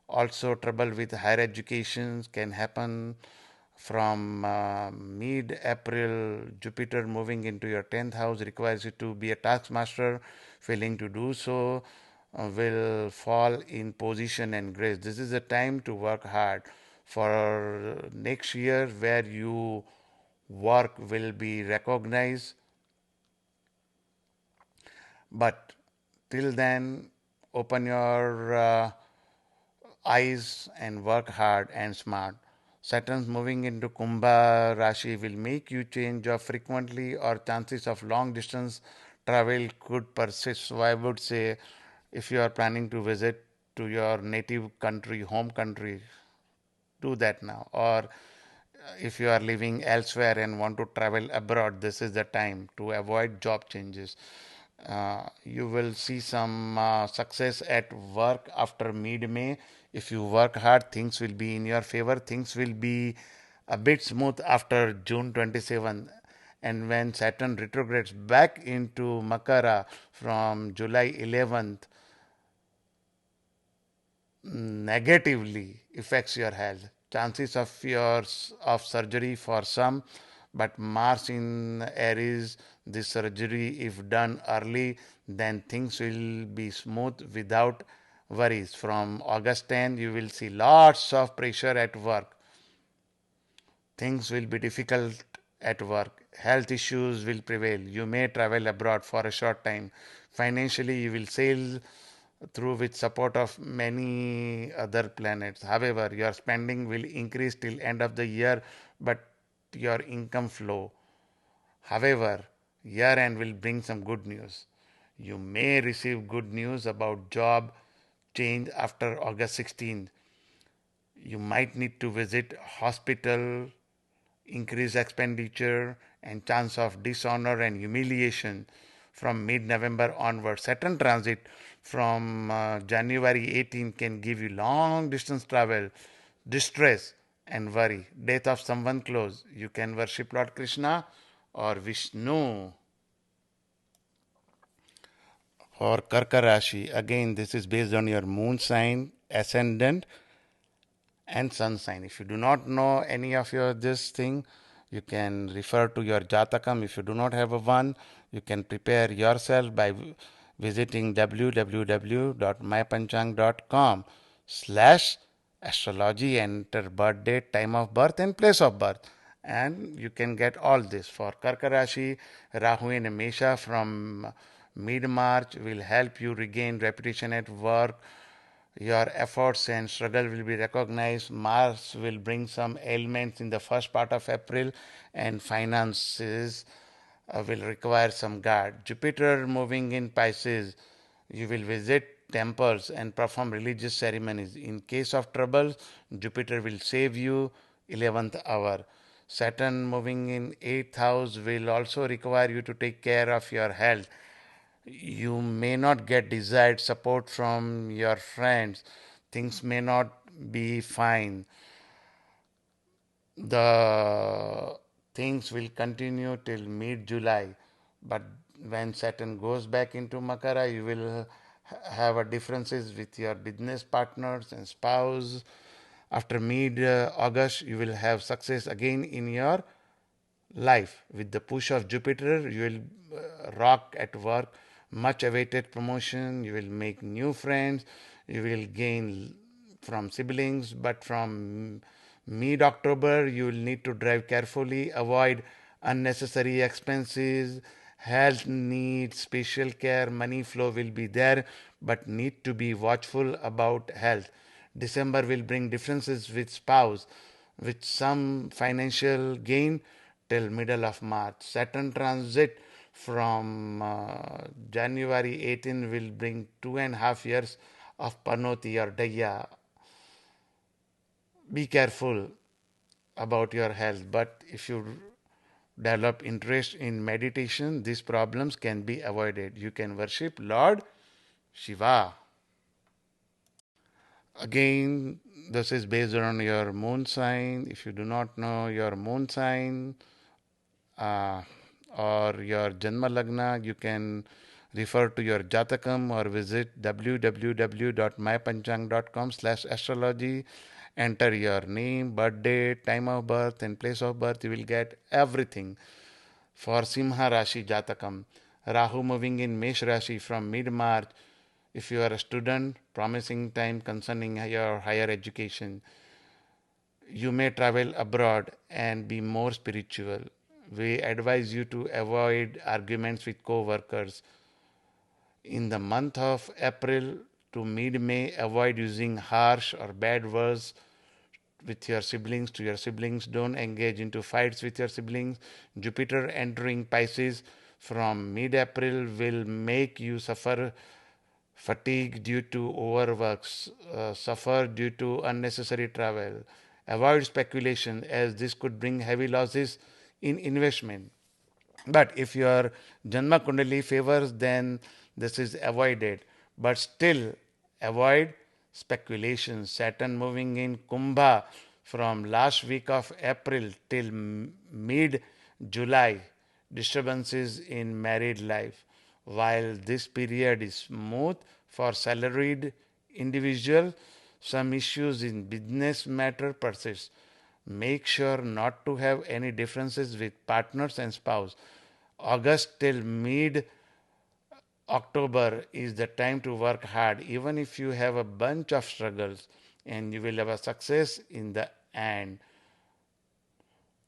Also, trouble with higher education can happen from mid April. Jupiter moving into your 10th house requires you to be a taskmaster. Failing to do so will fall in position and grace. This is a time to work hard for next year where you work will be recognized, but till then, open your eyes and work hard and smart. Saturn's moving into Kumbha Rashi will make you change job frequently, or chances of long distance travel could persist. So I would say, if you are planning to visit to your native country, home country, do that now. Or if you are living elsewhere and want to travel abroad, this is the time to avoid job changes. You will see some success at work after mid May. If you work hard, things will be in your favor. Things will be a bit smooth after June 27th. And when Saturn retrogrades back into Makara from July 11th, negatively affects your health. Chances of yours of surgery for some, but Mars in Aries, this surgery, if done early, then things will be smooth without worries. From August 10, you will see lots of pressure at work. Things will be difficult at work. Health issues will prevail. You may travel abroad for a short time. Financially, you will sail through with support of many other planets. However, your spending will increase till end of the year, but your income flow. However, year end will bring some good news. You may receive good news about job change after August 16th. You might need to visit hospital, increased expenditure, and chance of dishonor and humiliation from mid-November onward. Saturn transit from January 18 can give you long distance travel, distress, and worry. Death of someone close. You can worship Lord Krishna or Vishnu. For Karka Rashi, again, this is based on your moon sign, ascendant, and sun sign. If you do not know any of your this thing, you can refer to your Jatakam. If you do not have a one, you can prepare yourself by visiting www.mypanchang.com/astrology, enter birth date, time of birth, and place of birth, and you can get all this. For Karka Rashi, Rahu in Mesha from mid March will help you regain reputation at work. Your efforts and struggle will be recognized. Mars will bring some ailments in the first part of April, and finances will require some guard. Jupiter moving in Pisces, you will visit temples and perform religious ceremonies. In case of trouble, Jupiter will save you 11th hour. Saturn moving in 8th house will also require you to take care of your health. You may not get desired support from your friends. Things may not be fine. The things will continue till mid July, but when Saturn goes back into Makara, you will have a differences with your business partners and spouse. After mid August, you will have success again in your life. With the push of Jupiter, you will rock at work, much awaited promotion, you will make new friends, you will gain from siblings, but from mid October, you will need to drive carefully, avoid unnecessary expenses, health needs special care, money flow will be there, but need to be watchful about health. December will bring differences with spouse, with some financial gain. till middle of March. Saturn transit from January 18 will bring 2.5 years of Panoti or Daya. Be careful about your health, but if you develop interest in meditation, these problems can be avoided. You can worship Lord Shiva. Again, this is based on your moon sign. If you do not know your moon sign uh, or your Janma Lagna, you can refer to your Jatakam or visit www.mypanchang.com/astrology. Enter your name, birthday, time of birth, and place of birth. You will get everything. For Simha Rashi Jatakam, Rahu moving in Mesh Rashi from mid March. If you are a student, promising time concerning your higher education. You may travel abroad and be more spiritual. We advise you to avoid arguments with co workers. In the month of April to mid May, avoid using harsh or bad words with your siblings to your siblings. Don't engage into fights with your siblings. Jupiter entering Pisces from mid April will make you suffer fatigue due to overwork, suffer due to unnecessary travel. Avoid speculation as this could bring heavy losses in investment. But if your Janma Kundali favors, then this is avoided. But still, avoid speculation. Saturn moving in Kumbha from last week of April till mid July. Disturbances in married life. While this period is smooth for salaried individual, some issues in business matter persist. Make sure not to have any differences with partners and spouse. August till mid October is the time to work hard, even if you have a bunch of struggles, and you will have a success in the end.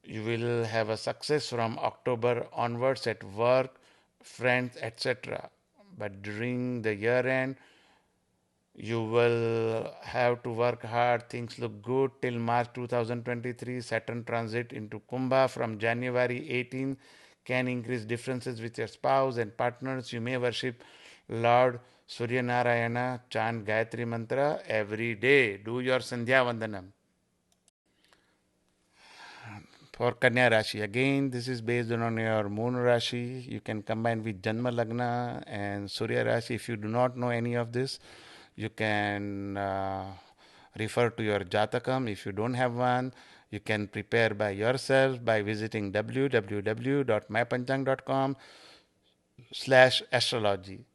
You will have a success from October onwards at work, friends, etc. But during the year end, you will have to work hard. Things look good till March 2023. Saturn transit into Kumbha from January 18 can increase differences with your spouse and partners. You may worship Lord Surya Narayana, chant Gayatri Mantra every day. Do your Sandhya Vandanam. For Kanya Rashi, again, this is based on your Moon Rashi. You can combine with Janma Lagna and Surya Rashi. If you do not know any of this, you can refer to your Jatakam. If you don't have one, you can prepare by yourself by visiting www.mypanchang.com/astrology,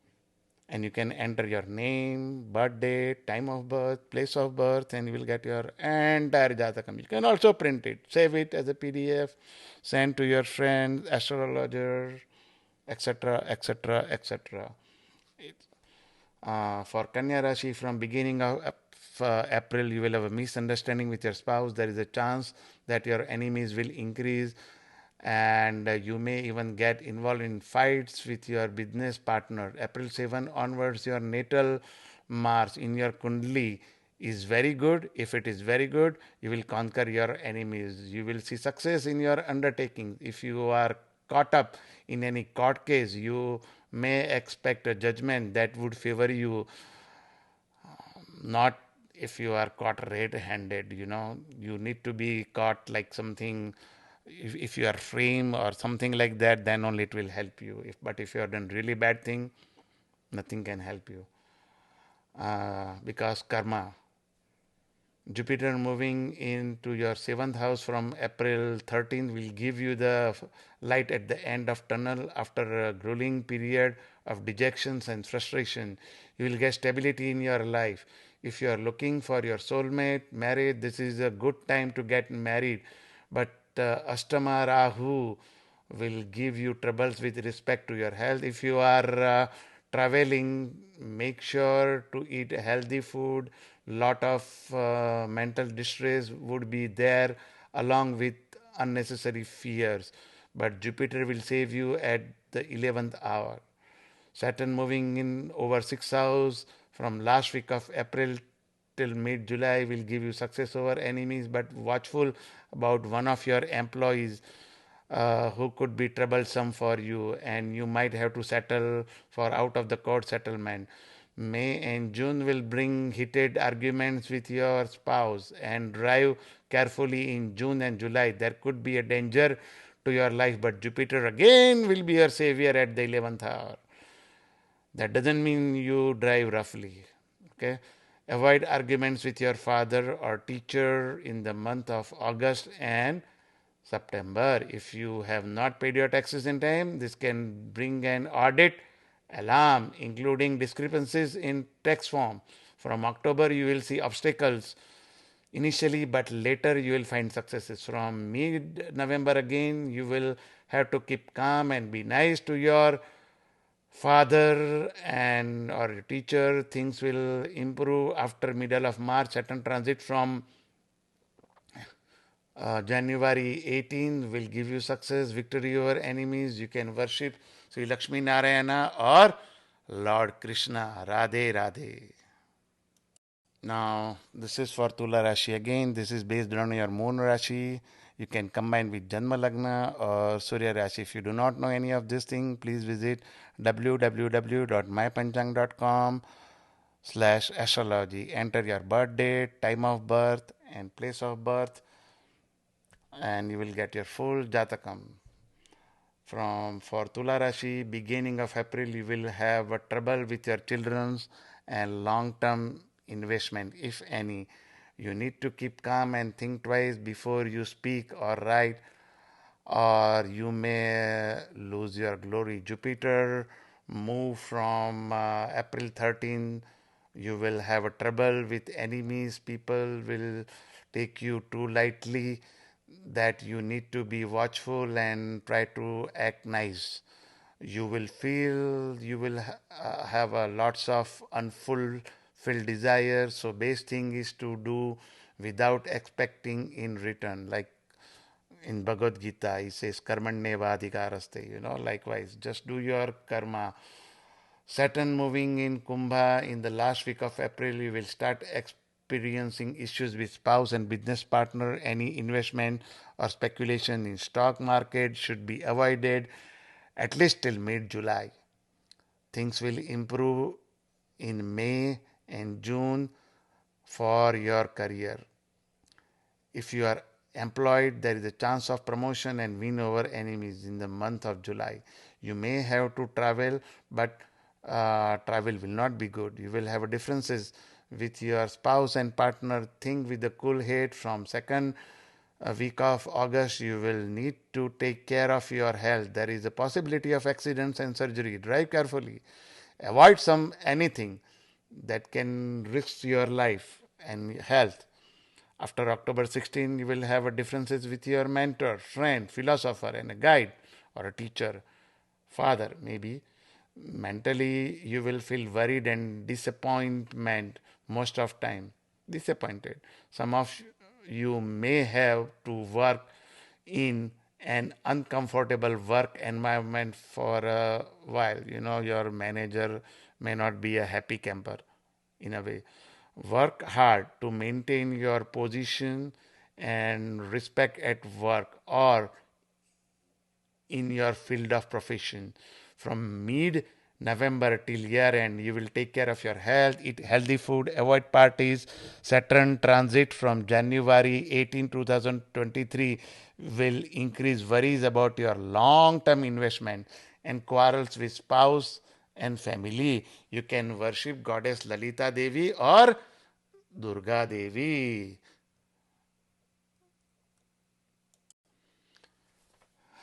and you can enter your name, birthday, time of birth, place of birth, and you will get your entire Jatakam. You can also print it, save it as a PDF, send to your friends, astrologer, etc., etc., etc. For Kanya Rashi, from beginning of April, you will have a misunderstanding with your spouse. There is a chance that your enemies will increase, and you may even get involved in fights with your business partner. April 7 onwards, your natal Mars in your Kundli is very good. If it is very good, you will conquer your enemies. You will see success in your undertaking. If you are caught up in any court case, you may expect a judgment that would favor you, not if you are caught red-handed. You need to be caught like something. If you are frame or something like that, then only it will help you. But if you have done really bad thing, nothing can help you, because karma. Jupiter moving into your seventh house from April 13 will give you the light at the end of tunnel after a grueling period of dejections and frustration. You will get stability in your life. If you are looking for your soulmate, married, this is a good time to get married. But Astama Rahu will give you troubles with respect to your health. If you are traveling, make sure to eat healthy food. Lot of mental distress would be there along with unnecessary fears. But Jupiter will save you at the 11th hour. Saturn moving in over 6 hours from last week of April till mid July will give you success over enemies, but watchful about one of your employees. who could be troublesome for you, and you might have to settle for out of the court settlement. May and June will bring heated arguments with your spouse, and drive carefully in June and July. There could be a danger to your life, but Jupiter again will be your savior at the 11th hour. That doesn't mean you drive roughly. Okay. Avoid arguments with your father or teacher in the month of August and September. If you have not paid your taxes in time, this can bring an audit alarm, including discrepancies in tax form. From October, you will see obstacles initially, but later you will find successes. From mid November, again, you will have to keep calm and be nice to your father and or your teacher. Things will improve after middle of March. Saturn transit from January 18 will give you success, victory over enemies. You can worship Sri Lakshmi Narayana or Lord Krishna. Radhe Radhe. Now, this is for Tula Rashi again. This is based on your moon Rashi. You can combine with Janma Lagna or Surya Rashi. If you do not know any of this thing, please visit www.mypanchang.com/astrology. Enter your birth date, time of birth, and place of birth, and you will get your full Jatakam. From for Tula Rashi, beginning of April, you will have a trouble with your children's and long-term investment, if any. You need to keep calm and think twice before you speak or write, or you may lose your glory. Jupiter move from April 13. You will have a trouble with enemies. People will take you too lightly, that you need to be watchful and try to act nice. You will feel you will have a lots of unfulfilled desires. So best thing is to do without expecting in return. Like in Bhagavad Gita, he says, Karmanyeva adhikaraste. Likewise, just do your karma. Saturn moving in Kumbha in the last week of April, you will start experiencing issues with spouse and business partner. Any investment or speculation in stock market should be avoided at least till mid-July. Things will improve in May and June for your career. If you are employed, there is a chance of promotion and win over enemies in the month of July. You may have to travel, but travel will not be good. You will have differences with your spouse and partner. Think with a cool head. From second week of August, you will need to take care of your health. There is a possibility of accidents and surgery. Drive carefully. Avoid anything that can risk your life and health. After October 16, you will have differences with your mentor, friend, philosopher, and a guide or a teacher, father, maybe. Mentally, you will feel worried and disappointment most of time. Disappointed. Some of you may have to work in an uncomfortable work environment for a while. Your manager may not be a happy camper in a way. Work hard to maintain your position and respect at work or in your field of profession. From mid November till year end, you will take care of your health, eat healthy food, avoid parties. Saturn transit from January 18, 2023 will increase worries about your long term investment and quarrels with spouse and family. You can worship goddess Lalita Devi or Durga Devi.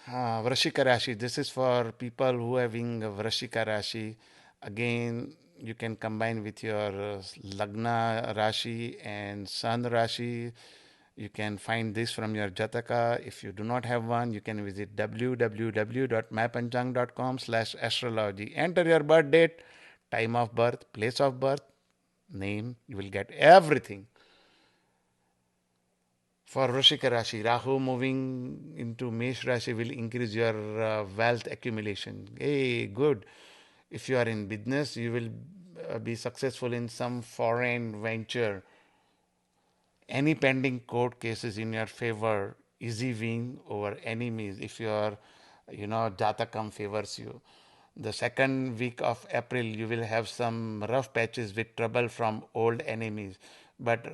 Vrishika Rashi. This is for people who having Vrishika Rashi. Again, you can combine with your Lagna Rashi and Sun Rashi. You can find this from your Jataka. If you do not have one, you can visit www.mypanchang.com/astrology. Enter your birth date, time of birth, place of birth, name. You will get everything. For Vrishika Rashi, Rahu moving into Mesh Rashi will increase your wealth accumulation. Hey, good. If you are in business, you will be successful in some foreign venture. Any pending court cases in your favor easy win over enemies if your, Jatakam favors you. The second week of April, you will have some rough patches with trouble from old enemies, but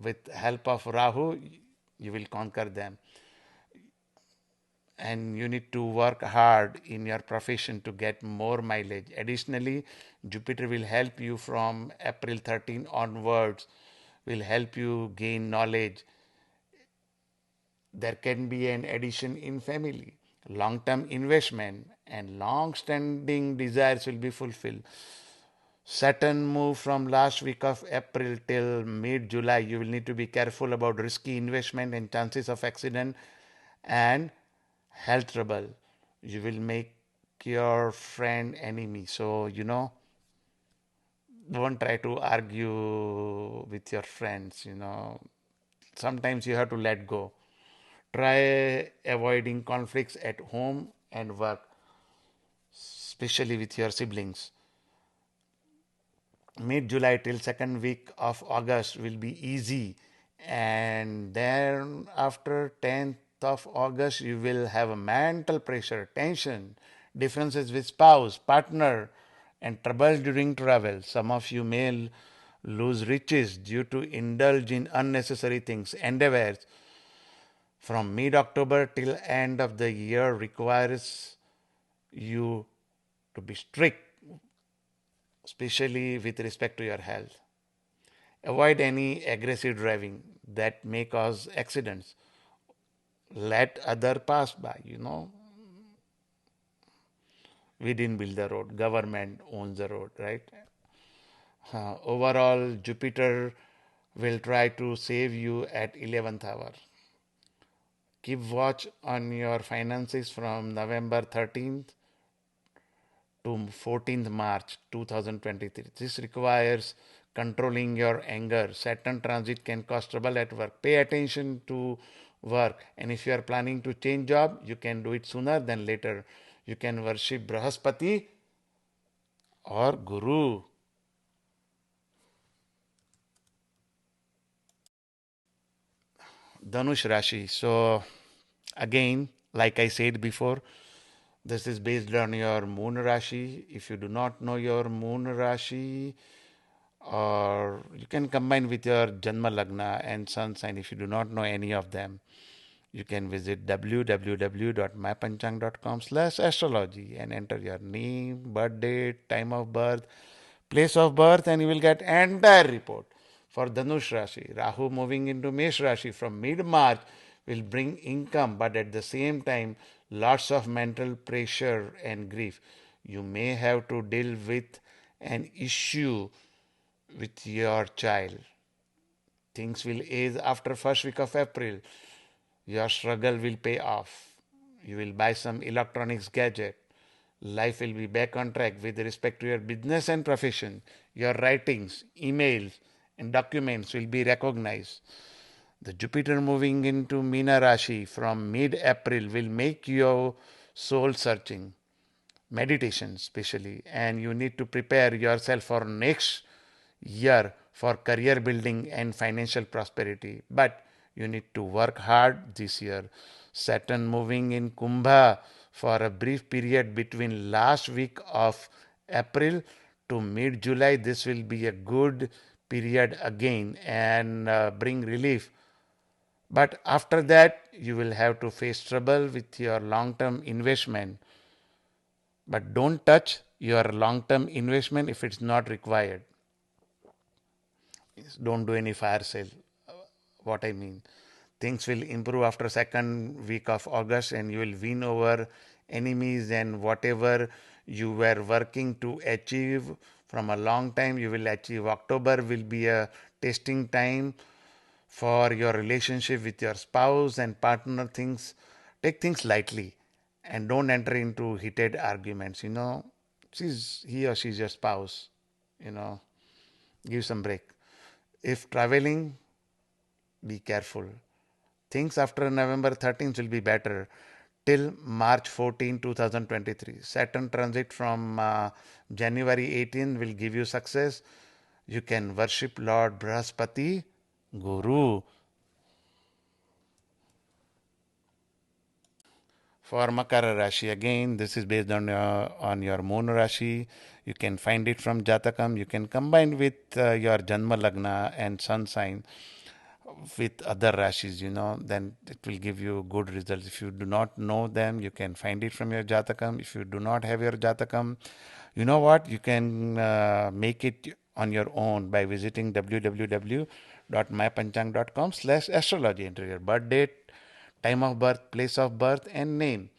with help of Rahu, you will conquer them. And you need to work hard in your profession to get more mileage. Additionally, Jupiter will help you from April 13 onwards, will help you gain knowledge. There can be an addition in family, long term investment, and long standing desires will be fulfilled. Saturn move from last week of April till mid July. You will need to be careful about risky investment and chances of accident and health trouble. You will make your friend enemy. So, don't try to argue with your friends. Sometimes you have to let go. Try avoiding conflicts at home and work, especially with your siblings. Mid July till second week of August will be easy, and then after 10th of August you will have a mental pressure, tension, differences with spouse, partner, and trouble during travel. Some of you may lose riches due to indulge in unnecessary things. Endeavors from mid October till end of the year requires you to be strict, especially with respect to your health. Avoid any aggressive driving that may cause accidents. Let other pass by. We didn't build the road. Government owns the road, right? Overall, Jupiter will try to save you at 11th hour. Keep watch on your finances from November 13th to 14th March 2023. This requires controlling your anger. Saturn transit can cause trouble at work. Pay attention to work, and if you are planning to change job, you can do it sooner than later. You can worship Brahaspati or Guru. Dhanush Rashi. So again, like I said before, this is based on your moon Rashi. If you do not know your moon Rashi, or you can combine with your Janma Lagna and Sun sign. If you do not know any of them, you can visit www.mypanchang.com/astrology and enter your name, birth date, time of birth, place of birth, and you will get entire report. For Dhanush Rashi, Rahu moving into Mesh Rashi from mid-March will bring income, but at the same time, lots of mental pressure and grief. You may have to deal with an issue with your child. Things will ease after first week of April. Your struggle will pay off. You will buy some electronics gadget. Life will be back on track with respect to your business and profession. Your writings, emails, and documents will be recognized. The Jupiter moving into Meena Rashi from mid-April will make your soul searching, meditation especially, and you need to prepare yourself for next year for career building and financial prosperity. But you need to work hard this year. Saturn moving in Kumbha for a brief period between last week of April to mid July. This will be a good period again and bring relief. But after that, you will have to face trouble with your long term investment. But don't touch your long term investment if it's not required. Don't do any fire sale. What I mean, things will improve after second week of August, and you will win over enemies, and whatever you were working to achieve from a long time, you will achieve. October will be a testing time for your relationship with your spouse and partner. Things Take things lightly and don't enter into heated arguments. He or she's your spouse. You know, give some break. If traveling, be careful. Things after November 13th will be better till March 14, 2023. Saturn transit from January 18 will give you success. You can worship Lord Brahaspati, Guru. For Makara Rashi, again, this is based on your moon Rashi. You can find it from Jatakam. You can combine with your Janma Lagna and Sun sign with other Rashis, then it will give you good results. If you do not know them, you can find it from your Jatakam. If you do not have your Jatakam, you know what? You can make it on your own by visiting www.mypanchang.com/astrology. Enter your birth date, time of birth, place of birth, and name,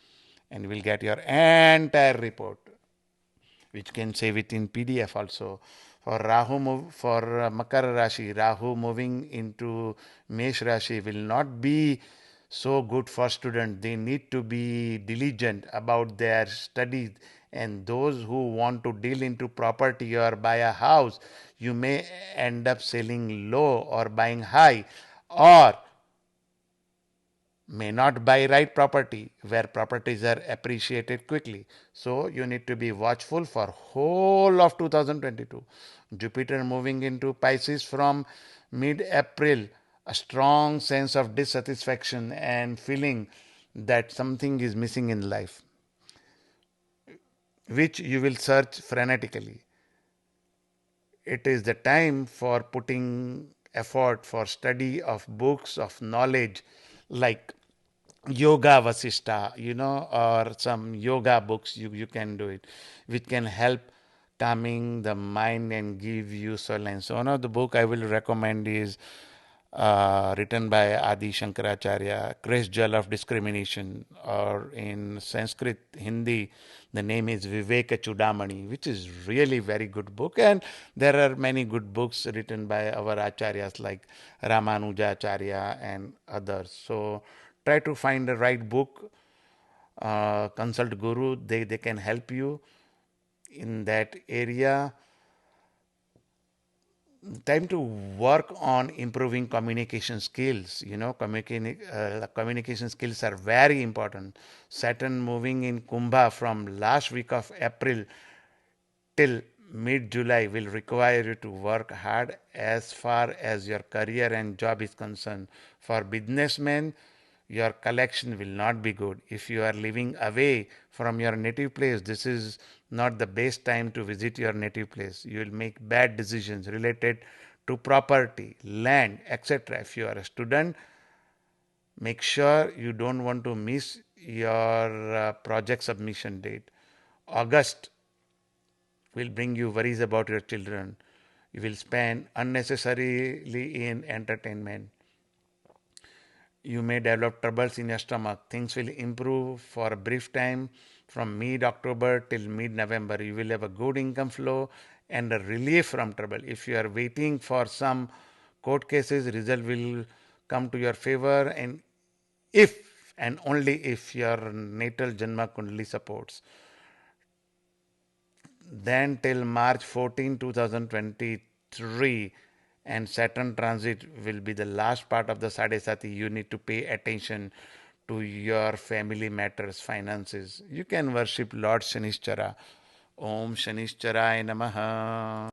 and you will get your entire report, which can save it in PDF also. For Makara Rashi, Rahu moving into Mesh Rashi will not be so good for students. They need to be diligent about their studies, and those who want to deal into property or buy a house, you may end up selling low or buying high, or may not buy right property where properties are appreciated quickly. So you need to be watchful for whole of 2022. Jupiter moving into Pisces from mid-April, a strong sense of dissatisfaction and feeling that something is missing in life, which you will search frenetically. It is the time for putting effort for study of books of knowledge like yoga vasishta, or some yoga books. You can do it, which can help calming the mind and give you solace. So one of the book I will recommend is written by Adi Shankaracharya, Chris Jal of Discrimination, or in Sanskrit, Hindi, the name is Viveka Chudamani, which is really very good book. And there are many good books written by our acharyas like Ramanujacharya and others. So try to find the right book, consult guru, they can help you in that area. Time to work on improving communication skills. Communication skills are very important. Saturn moving in Kumbha from last week of April till mid July will require you to work hard as far as your career and job is concerned. For businessmen, your collection will not be good. If you are living away from your native place, this is not the best time to visit your native place. You will make bad decisions related to property, land, etc. If you are a student, make sure you don't want to miss your project submission date. August will bring you worries about your children. You will spend unnecessarily in entertainment. You may develop troubles in your stomach. Things will improve for a brief time from mid October till mid November. You will have a good income flow and a relief from trouble. If you are waiting for some court cases, result will come to your favor, and if and only if your natal Janma Kundali supports. Then till March 14, 2023, and Saturn transit will be the last part of the Sadesati. You need to pay attention to your family matters, finances. You can worship Lord Shanishchara. Om Shanishcharai Namaha.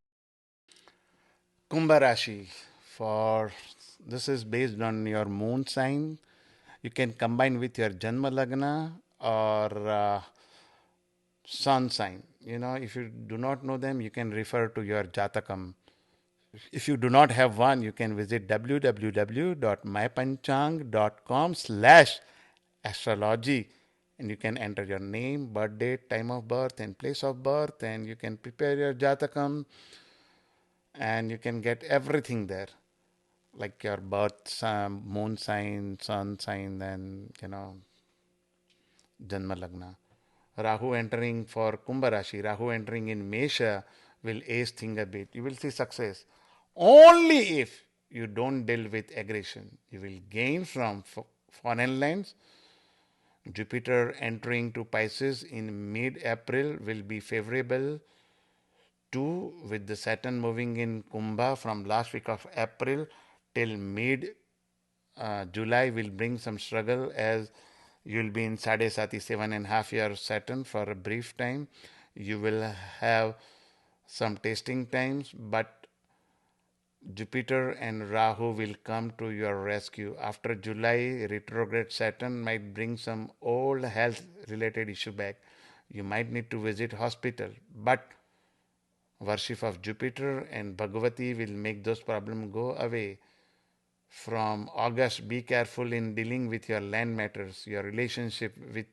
Kumbha Rashi. For this is based on your moon sign. You can combine with your Janma Lagna or sun sign. If you do not know them, you can refer to your Jatakam. If you do not have one, you can visit www.mypanchang.com/astrology, and you can enter your name, birth date, time of birth, and place of birth, and you can prepare your Jatakam, and you can get everything there, like your birth, moon sign, sun sign, and Janma Lagna. Rahu entering for Kumbha Rashi, Rahu entering in Mesha will ace thing a bit. You will see success. Only if you don't deal with aggression. You will gain from foreign lands. Jupiter entering to Pisces in mid-April will be favorable too, with the Saturn moving in Kumbha from last week of April till mid July will bring some struggle, as you will be in Sadesati 7.5 year Saturn for a brief time. You will have some tasting times, but Jupiter and Rahu will come to your rescue. After July, retrograde Saturn might bring some old health related issue back. You might need to visit hospital, but worship of Jupiter and Bhagavati will make those problems go away. From August, be careful in dealing with your land matters. Your relationship with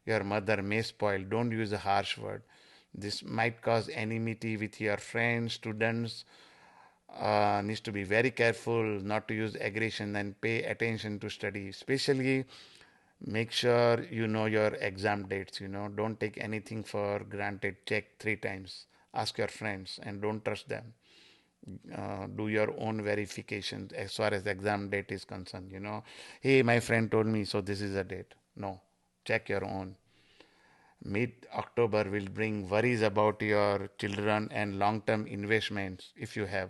your mother may spoil. Don't use a harsh word. This might cause enmity with your friends, students. Needs to be very careful not to use aggression and pay attention to study. Especially, make sure you know your exam dates. Don't take anything for granted. Check 3 times. Ask your friends and don't trust them. Do your own verification as far as the exam date is concerned. Hey, my friend told me, so this is a date. No, check your own. Mid October will bring worries about your children and long term investments if you have,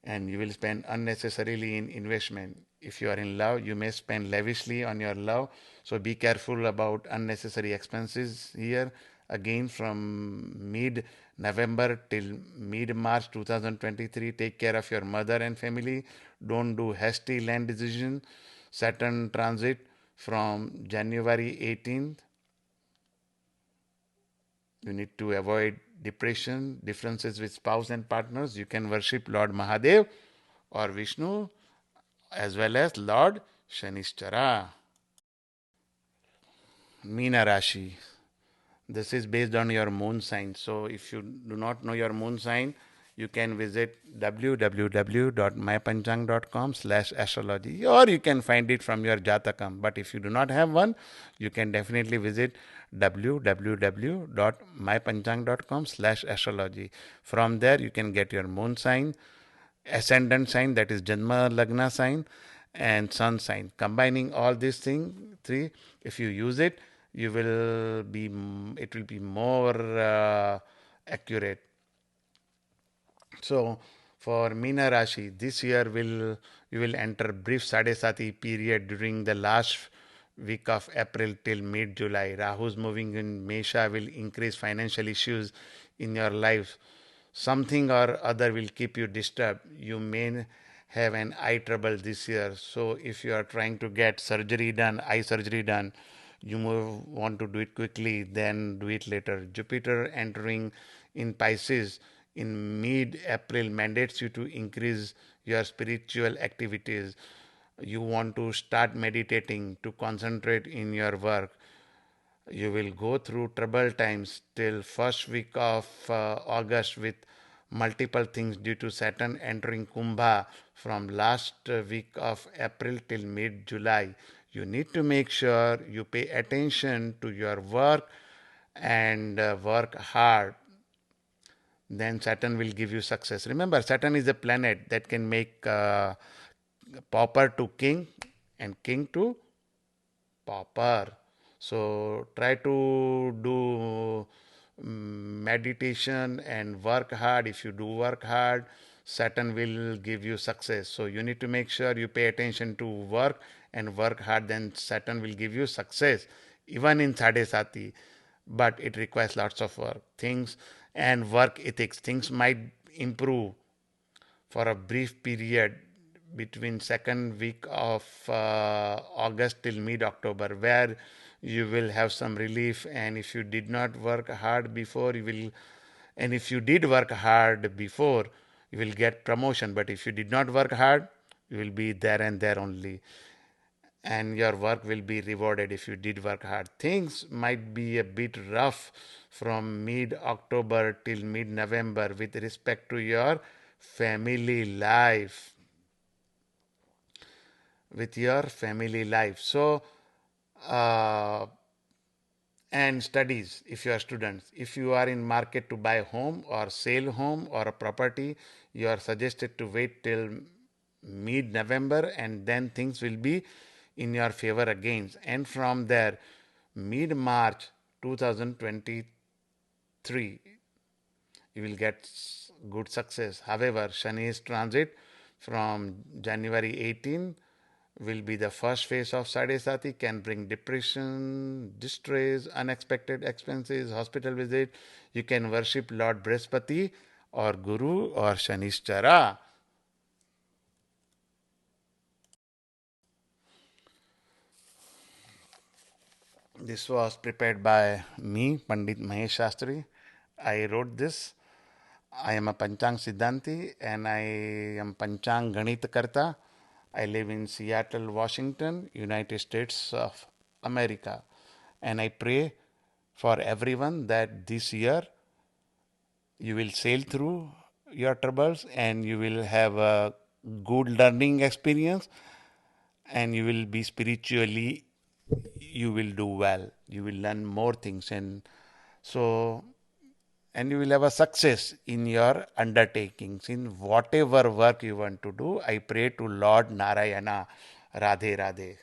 and you will spend unnecessarily in investment. If you are in love, you may spend lavishly on your love. So be careful about unnecessary expenses here. Again, from mid November till mid March 2023, take care of your mother and family. Don't do hasty land decision. Saturn transit from January 18th. You need to avoid depression, differences with spouse and partners. You can worship Lord Mahadev or Vishnu as well as Lord Shanishchara. Meena Rashi. This is based on your moon sign. So if you do not know your moon sign, you can visit www.mypanchang.com/astrology, or you can find it from your Jatakam. But if you do not have one, you can definitely visit www.mypanchang.com/astrology. From there, you can get your moon sign, ascendant sign, that is Janma Lagna sign, and sun sign. Combining all these things, three, if you use it, it will be more accurate. So for Meena Rashi, this year you will enter brief Sadesati period during the last week of April till mid July. Rahu's moving in Mesha will increase financial issues in your life. Something or other will keep you disturbed. You may have an eye trouble this year. So if you are trying to get eye surgery done, you want to do it quickly, then do it later. Jupiter entering in Pisces in mid April mandates you to increase your spiritual activities. You want to start meditating to concentrate in your work. You will go through troubled times till first week of August with multiple things due to Saturn entering Kumbha from last week of April till mid July. You need to make sure you pay attention to your work and work hard. Then Saturn will give you success. Remember, Saturn is a planet that can make pauper to king and king to pauper. So try to do meditation and work hard. If you do work hard, Saturn will give you success. So you need to make sure you pay attention to work and work hard, then Saturn will give you success even in Sadesati. But it requires lots of work. Things and work ethics. Things might improve for a brief period between second week of August till mid October, where you will have some relief. And if you did not work hard before, and if you did work hard before, you will get promotion. But if you did not work hard, you will be there and there only, and your work will be rewarded if you did work hard. Things might be a bit rough from mid October till mid November with respect to your family life. So, uh, and studies if you are students. If you are in market to buy home or sell home or a property, you are suggested to wait till mid November, and then things will be in your favor again. And from there, mid March 2023, you will get good success. However, Shani's transit from January 18 will be the first phase of Sadesati, can bring depression, distress, unexpected expenses, hospital visit. You can worship Lord Brihaspati or Guru or Shanishchara. This was prepared by me, Pandit Mahesh Shastri. I wrote this. I am a Panchang Siddhanti and I am Panchang Ganit Karta. I live in Seattle, Washington, United States of America. And I pray for everyone that this year you will sail through your troubles and you will have a good learning experience and you will be spiritually, you will do well, you will learn more things, so and you will have a success in your undertakings in whatever work you want to do. I pray to Lord Narayana. Radhe Radhe.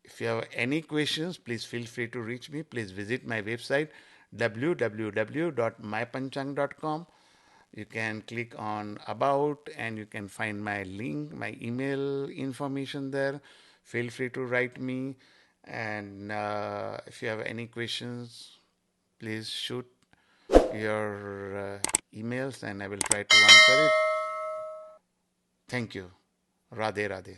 If you have any questions, please feel free to reach me. Please visit my website www.mypanchang.com. You can click on about and you can find my link, my email information there. Feel free to write me. And if you have any questions, please shoot your emails and I will try to answer it. Thank you. Radhe Radhe.